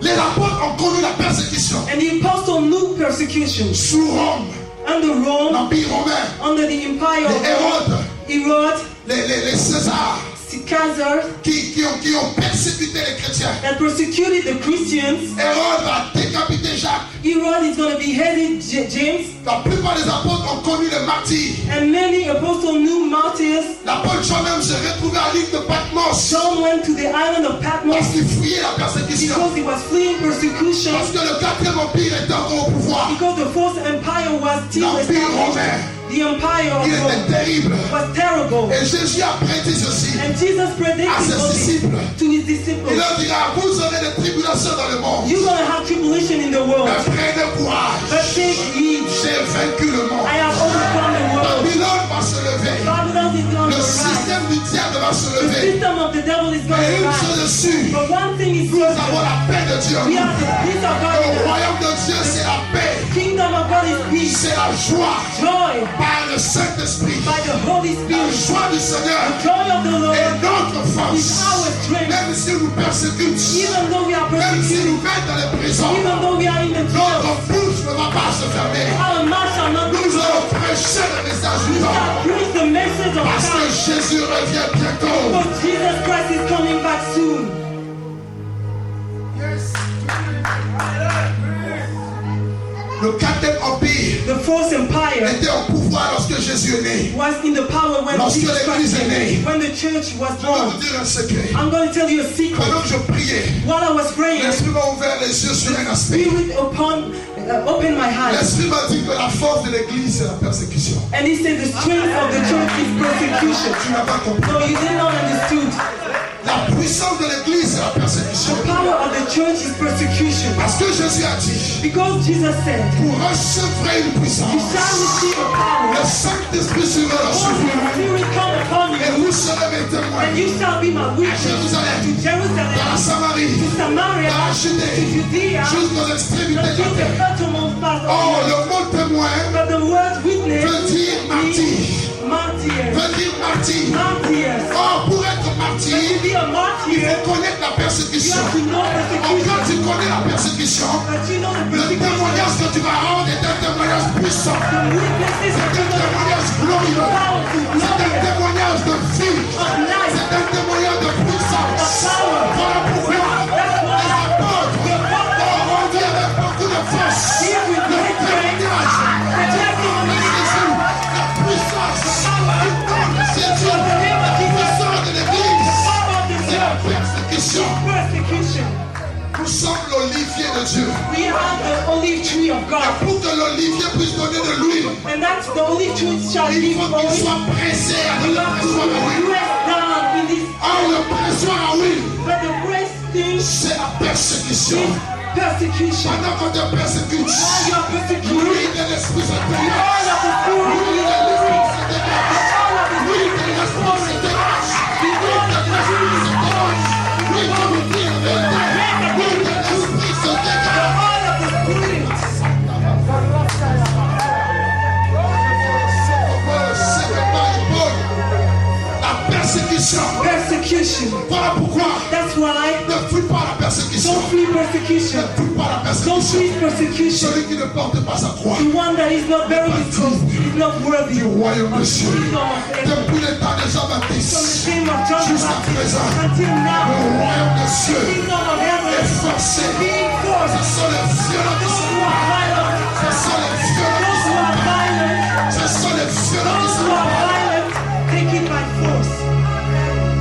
Les apôtres ont connu la persécution And the apostle knew persecution sous Rome, under Rome, l'Empire romain, under the empire les of Hérodes, Herod, les Césars, Caesar, qui ont persécuté les chrétiens. that persecuted the Christians. Hérode va décapiter Jacques. Herod is going to behead James, La plupart des apôtres ont connu les martyrs. and many apostles knew martyrs. Jesus, L'apôtre Jean même s'est retrouvé à l'île de Patmos John went to the island of Patmos parce qu'il fuyait la persécution. because he was fleeing persecution, Parce que le quatrième empire était encore au pouvoir. because the fourth empire was still L'empire established. romain, The empire of il était Rome terrible. was terrible. Et Jésus a prédit ceci And Jesus à predicted ses this disciples. to his Il disciples. leur dira, vous aurez des tribulations dans le monde. You're going to have tribulation in the world, Mais prenez but courage. take heed. J'ai vaincu le monde. I have overcome the world. Babylone va se lever. Babylon is going Le to rise. système du diable va se The lever. system of the devil is going Et to une chose rise. est sûre, But one thing is nous avons certain. la paix de Dieu. We have the peace of God. Le royaume de Dieu, c'est la paix. The kingdom of God is peace, C'est la joie joy par le Saint-Esprit. by the Holy La Spirit. joie du Seigneur Joy of the Lord est notre is force. our strength. Même si nous persécutent, Even though we are même si persecuted, nous mettent dans les prisons, even though we are in the notre jail, bouche ne va pas se fermer. our mouth shall not be Nous allons closed. prêcher le message We du temps. shall preach the message of Parce que Christ. Jésus revient bientôt. Because Jesus Christ is coming back soon. Le quatrième empire The fourth empire était au pouvoir lorsque Jésus est né. was in the power when Lorsque Jesus l'Église Christ est née. came. When the church was Je vais vous born. dire un secret. I'm going to tell you a secret. Pendant que je priais, While I was praying, l'Esprit m'a ouvert les yeux sur un aspect. Spirit opened my eyes. L'Esprit m'a dit que la force de l'Église, c'est la persécution. And he said the strength of the church is persecution. Tu n'as pas compris. No, you did not understood. La puissance de l'Église, c'est la persécution. The power of the church is persecution. Parce que Jésus a dit, Because Jesus said, pour recevoir une you puissance, shall receive a power. le Saint-Esprit sera Once sur the vous. Spirit come upon Et you, vous serez mes témoins and you shall be my à witness Jérusalem, to dans la Jerusalem, Samarie, to Samaria, dans la to Judée, Judea, jusqu'aux extrémités de until la the terre. uttermost part of Oh, the earth. le mot témoin But the word witness veut dire martyr. means martyr. Veut dire martyr. Martyrs. Oh, pour être To martyr, be a il martyr, faut connaître la you persécution. have to know Oh, quand persecution. tu connais la persécution, But you know the le persecution. témoignage que tu vas rendre est un témoignage puissant. The witnesses C'est that un you're going témoignage glorieux. C'est un témoignage de vie. C'est un témoignage de puissance. Voilà pourquoi les apôtres ont rendu avec beaucoup de force le témoignage. Jésus, la puissance du nom de Jésus, la puissance de l'Église, c'est la persécution. persecution. Nous sommes l'olivier de Dieu. We are the olive tree of God. Pour que l'olivier puisse donner de l'huile, And that's the olive tree shall il give faut qu'il oil. soit pressé avec You le have to pressoir à huile. press down in this. Or le pressoir à huile, But the press thing c'est la persécution. is persecution. Pendant qu'on te persécute, While you are persecuted, l'huile de l'Esprit se the dégage. oil of the Spirit L'huile is de l'Esprit se the dégage. oil of the L'huile de Spirit is l'Esprit se dégage. the oil of the Spirit is L'huile de l'Esprit se dégage. L'huile de l'Esprit se the dégage. oil of the Spirit. La persécution. Persecution. Voilà pourquoi That's why ne fuis pas la persécution. don't flee persecution. Ne fuis pas la Don't persécution. flee persecution. Celui qui ne porte pas sa croix The one that is not bearing his cross is not worthy du of royaume de the Dieu. kingdom of heaven. Depuis le temps de From the Jean-Baptiste time of John the jusqu'à Baptist présent, until le now, royaume de the Dieu kingdom of est heaven forcé. being Ce forced. sont les violents qui Those sont who are violent, Ce sont les violents qui those who sont are violent, Ce sont les violents qui those who sont are violent, take it by force.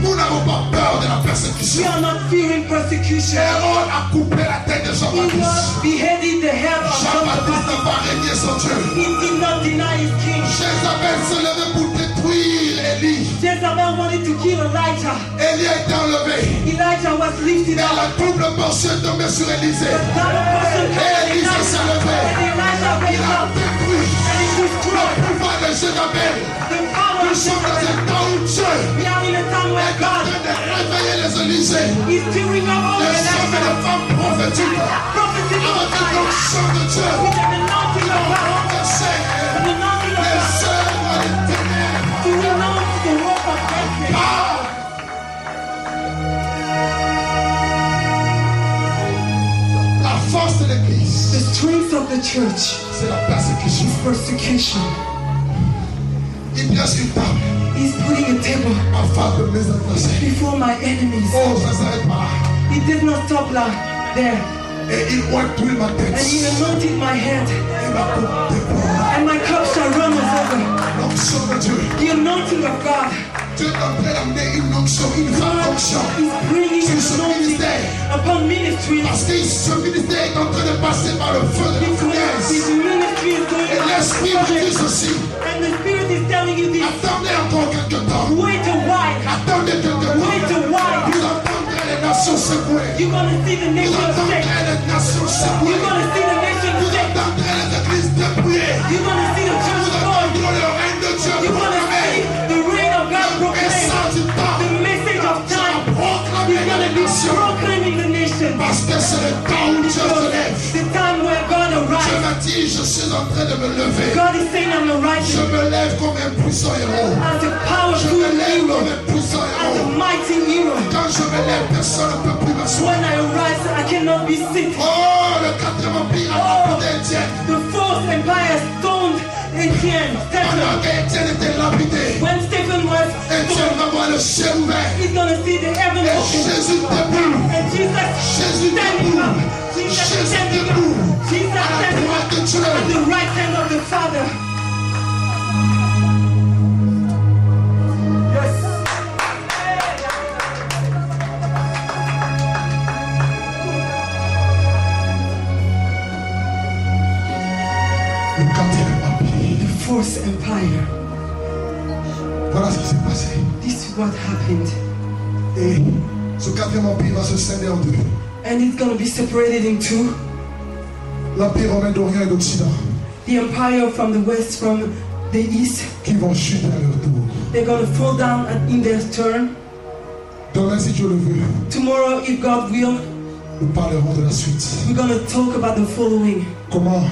Nous n'avons pas peur de la We persécution. are not fearing persecution. Hérode a coupé la tête de He Jean-Baptiste. was beheaded the head of John the Jean-Baptiste Baptist. n'a pas régné son Dieu. He did not deny his king. Jézabel se levait pour détruire Élie. Jezebel wanted to kill Elijah. Élie a été enlevé. Elijah was lifted Et up. la double portion est tombée sur Élisée. Double portion came on Et Élisée s'est Elijah. levé. And Elijah Il raised a up. détruit And he le destroyed pouvoir de Jézabel. the power Nous of sommes dans Jezebel. un temps où Dieu We are in a time where est en God train de réveiller les Élysées. is stirring up all the Les hommes et les nations. femmes prophétiques. Prophecy of Avec fire. l'onction de Dieu. With the anointing of God. Renverser The anointing of les God. œuvres des ténèbres. To renounce the work of darkness. Ah! La force de l'Église, The strength of the church c'est la persécution. is persecution. Il dresse une table He's putting a table en face de mes adversaires. before my enemies. Oh, ça ne s'arrête pas là. He did not stop like there. Et il oint tout ma tête. And he anointed my head. Et ma coupe déborde. And my cup shall run over. L'onction de Dieu The anointing of God Dieu est en train d'amener une onction, une vraie God onction is bringing sur an ce anointing ministère. upon ministry. Parce que ce ministère est en train de passer par le feu de la This fournaise. ministry is going Et l'Esprit vous dit ceci. and the Spirit is telling you this. Attendez encore quelques temps. Wait a while. Attendez quelques Wait a temps. while. Vous entendrez les nations secouées. You're going to see the Vous nation entendrez shake. les nations You're secouées. going to see the nation Vous shake. entendrez les églises dépouillées. You're going to see the Vous church fall. entendrez le règne de Dieu You're going to proclamé. see the reign of God Le proclaimed. message du temps The message of sera time proclamé is dans going les to be nations. proclaiming the nation. Parce que c'est le temps où Dieu se lève. The time where God Dieu arrives. m'a dit, je suis en train de me lever. God is saying I'm Je arising me lève comme un puissant héros. as a Je powerful me lève hero, comme un puissant as a héros. mighty hero. Quand je me lève, personne ne peut plus m'asseoir. When I arise, I cannot be sick. Oh, le quatrième empire a lapidé Étienne. The fourth empire stoned Etienne, Stephen. Pendant qu'Étienne était lapidé, When Stephen was Étienne stoned, va voir le ciel ouvert. he's going to see the heaven Et open. Jésus debout. And Jesus Jésus standing debout. up. Jesus Jésus standing debout. up. Jesus À la standing droite up de Dieu. at the right hand of the Father. Yes. Le quatrième empire. The fourth empire. Voilà ce qui s'est passé. This is what happened. Et ce quatrième empire va se scinder en deux. And it's going to be separated in two. L'empire romain d'Orient et d'Occident The empire from the west, from the east, qui vont chuter à leur tour. they're going to fall down in their turn. Demain, si Dieu le veut, Tomorrow, if God will, nous parlerons de la suite. we're going to talk about the following. Comment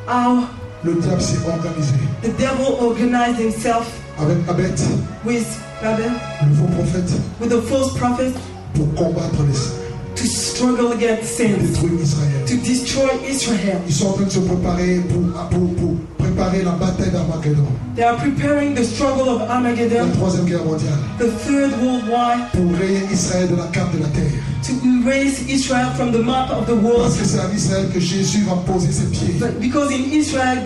How le diable s'est organisé the devil organized himself avec Abed, with Babel, le faux prophète, with the false prophet, pour combattre les saints, to struggle against sin, détruire Israël. to destroy Israel. Ils sont en train de se préparer pour préparer la bataille d'Armageddon, They are preparing the struggle of la Armageddon, troisième guerre mondiale, the third world war, pour rayer Israël de la carte de la terre. to erase Israel from the map of the world. Parce que c'est en Israël que Jésus va poser ses pieds. But because in Israel,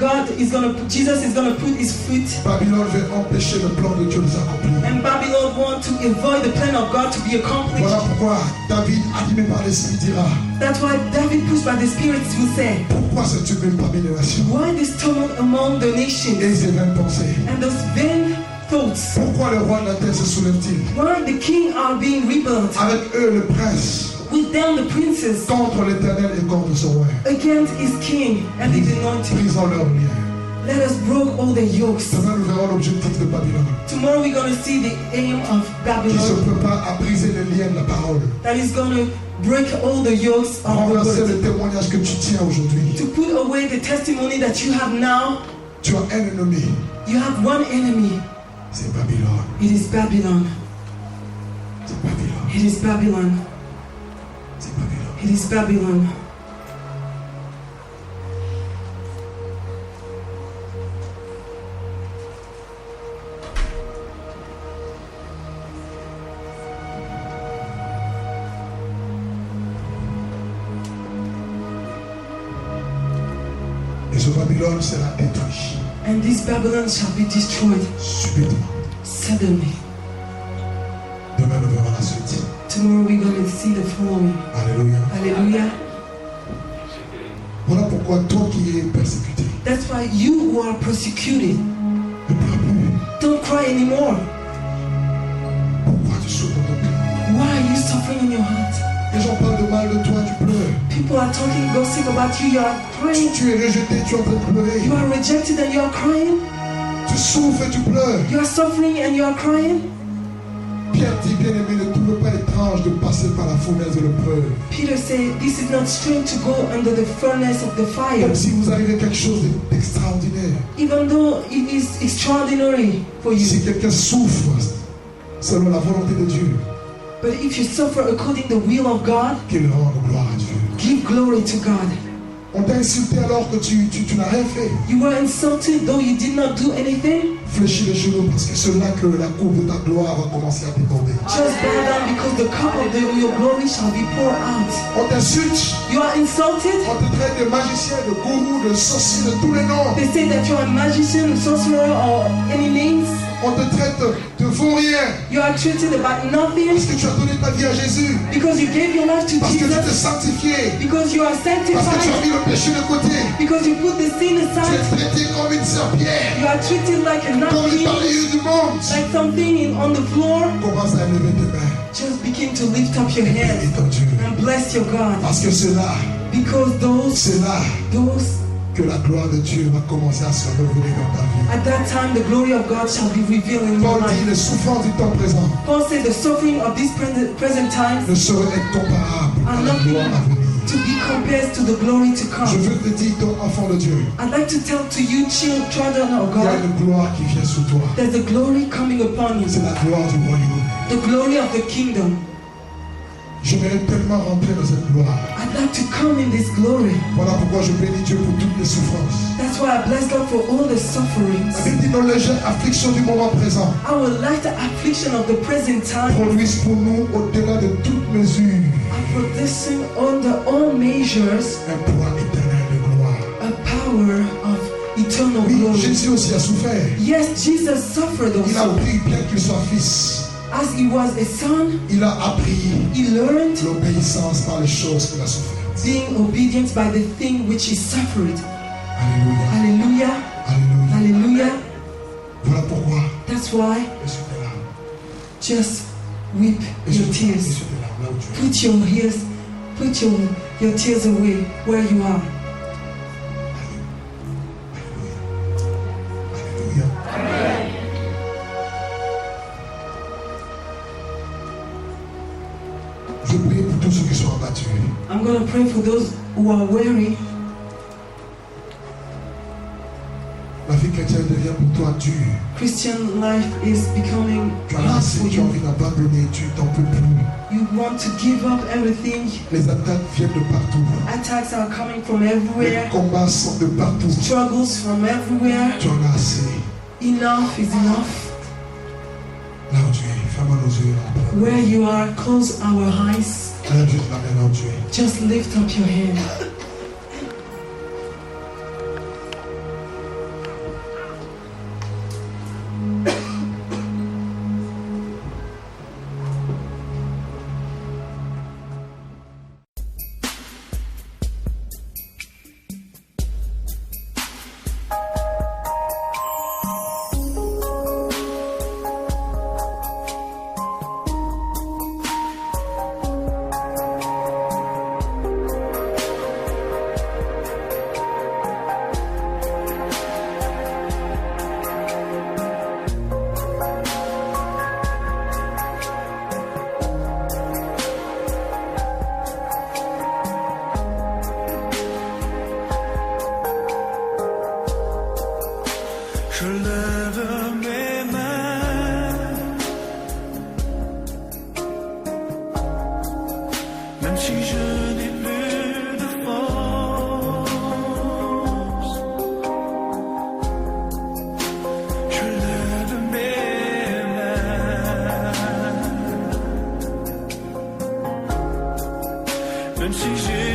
Jesus is gonna put his foot, Babylone veut empêcher le plan de Dieu de s'accomplir. and Babylon want to avoid the plan of God to be accomplished. Voilà pourquoi David, animé par l'Esprit, dira: That's why David, pushed by the Spirit, will say, pourquoi ce tumulte parmi les nations "Why this tumult among the et nations ces vaines pensées? and those vain thoughts? Pourquoi le roi de la terre se soulève-t-il? Why the king are being rebuilt? Avec eux, le prince, With them, the princes contre l'Éternel et contre son roi. against his king and his anointed. Brisant leurs liens. Let us break all the yokes. Demain, nous verrons l'objectif de Babylone, Tomorrow we're gonna see the aim of qui se Babylon prépare à briser les liens de la parole, that is gonna break all the yokes à of the renverser word. le témoignage que tu tiens aujourd'hui. To put away the testimony that you have now, Tu as un ennemi, you have one enemy. c'est Babylone. It is Babylon. C'est Babylone. It is Babylon. C'est Babylone. It is Babylon. Et ce Babylone sera détruit And this Babylon shall be destroyed subitement. suddenly. Demain, nous verrons la suite. Tomorrow we're gonna see the following. Alléluia. Hallelujah. Voilà pourquoi toi qui es persécuté, That's why you who are persecuted, ne pleure plus. don't cry anymore. Pourquoi tu souffres dans ton cœur? Why are you suffering in your heart? Les gens parlent de mal de toi, tu pleures. People are talking gossip about you, you are crying. Tu es rejeté, tu es en train de pleurer. You are rejected and you are crying. Tu souffres et tu pleures. You are suffering and you are crying. Pierre dit, bien-aimé, ne trouve pas étrange de passer par la fournaise de l'épreuve. Peter said, this is not strange to go under the furnace of the fire. Comme si vous arrivez à quelque chose d'extraordinaire. Even though it is extraordinary for you. Si quelqu'un souffre selon la volonté de Dieu, But if you suffer according to the will of God, qu'il rende gloire à Dieu. give glory to God. On t'a insulté alors que tu n'as rien fait. You were insulted though you did not do anything. Fléchis les genoux parce que c'est là que la coupe de ta gloire va commencer à déborder. Just bow down because the cup of your glory shall be poured out. On t'insulte, You are insulted. on te traite de magicien, de gourou, de sorcier, de tous les noms. They say that you are a magician, sorcerer, or any names. on te traite de vaut rien. You are treated about nothing Parce que tu as donné ta vie à Jésus. because you gave your life to Parce que tu t'es Jesus, sanctifié. because you are Parce que tu as sanctified, mis le péché de côté. because you put the sin Tu es aside. traité comme une serpillère. You are treated like a Comme une nothing, balayure du monde. like something on the floor. Commence à élever tes mains. Just begin to lift up your Bénis hands ton Dieu. and bless your God, Parce que c'est là because those que la gloire de Dieu va commencer à se révéler dans ta vie. at that time the glory of God shall be revealed in your Paul dit, life. les souffrances du temps présent Paul said the suffering of these present times ne sauraient être comparables à are la nothing gloire à venir. to be compared to the glory to Je come. veux te dire, ton enfant de Dieu, I'd like to tell to you, children of il y a God, une gloire qui vient sur toi. there's a glory coming upon C'est you, la gloire du royaume. the glory of the kingdom. J'aimerais tellement rentrer dans cette gloire. I'd like to come in this glory. Voilà pourquoi je bénis Dieu pour toutes les souffrances. That's why I bless God for all the sufferings. La Bible dit, nos légères afflictions du moment présent Our light affliction of the present time produisent pour nous, au-delà de toute mesure, are producing under all measures un poids éternel de gloire. a power of eternal Oui, glory. Jésus aussi a souffert. Yes, Jesus suffered Il a also. appris, bien qu'il soit fils, As he was a son, il a appris he learned l'obéissance par les choses qu'il a souffert. being obedient by the thing which he suffered. Alléluia. Hallelujah. Alléluia. Hallelujah. Voilà pourquoi That's why Essuie tes larmes. just weep Essuie your tes tears. larmes là où tu es. Put your tears away where you are. Alléluia. Je prie pour tous ceux qui sont abattus. I'm going to pray for those who are weary. La vie chrétienne devient pour toi dure. Christian life is becoming Tu as hard lassé, for tu as you. envie d'abandonner, tu t'en peux plus. You want to give up everything. Les attaques viennent de partout. Attacks are coming from Les everywhere. combats sont de partout. Struggles from everywhere. Tu en as assez. Enough is enough. Là où tu es, ferme nos yeux. Where you are, close our eyes. Lève juste la main là où tu es. Just lift up your hand. Je lève mes mains, même si je n'ai plus de force. Je lève mes mains, même si j'ai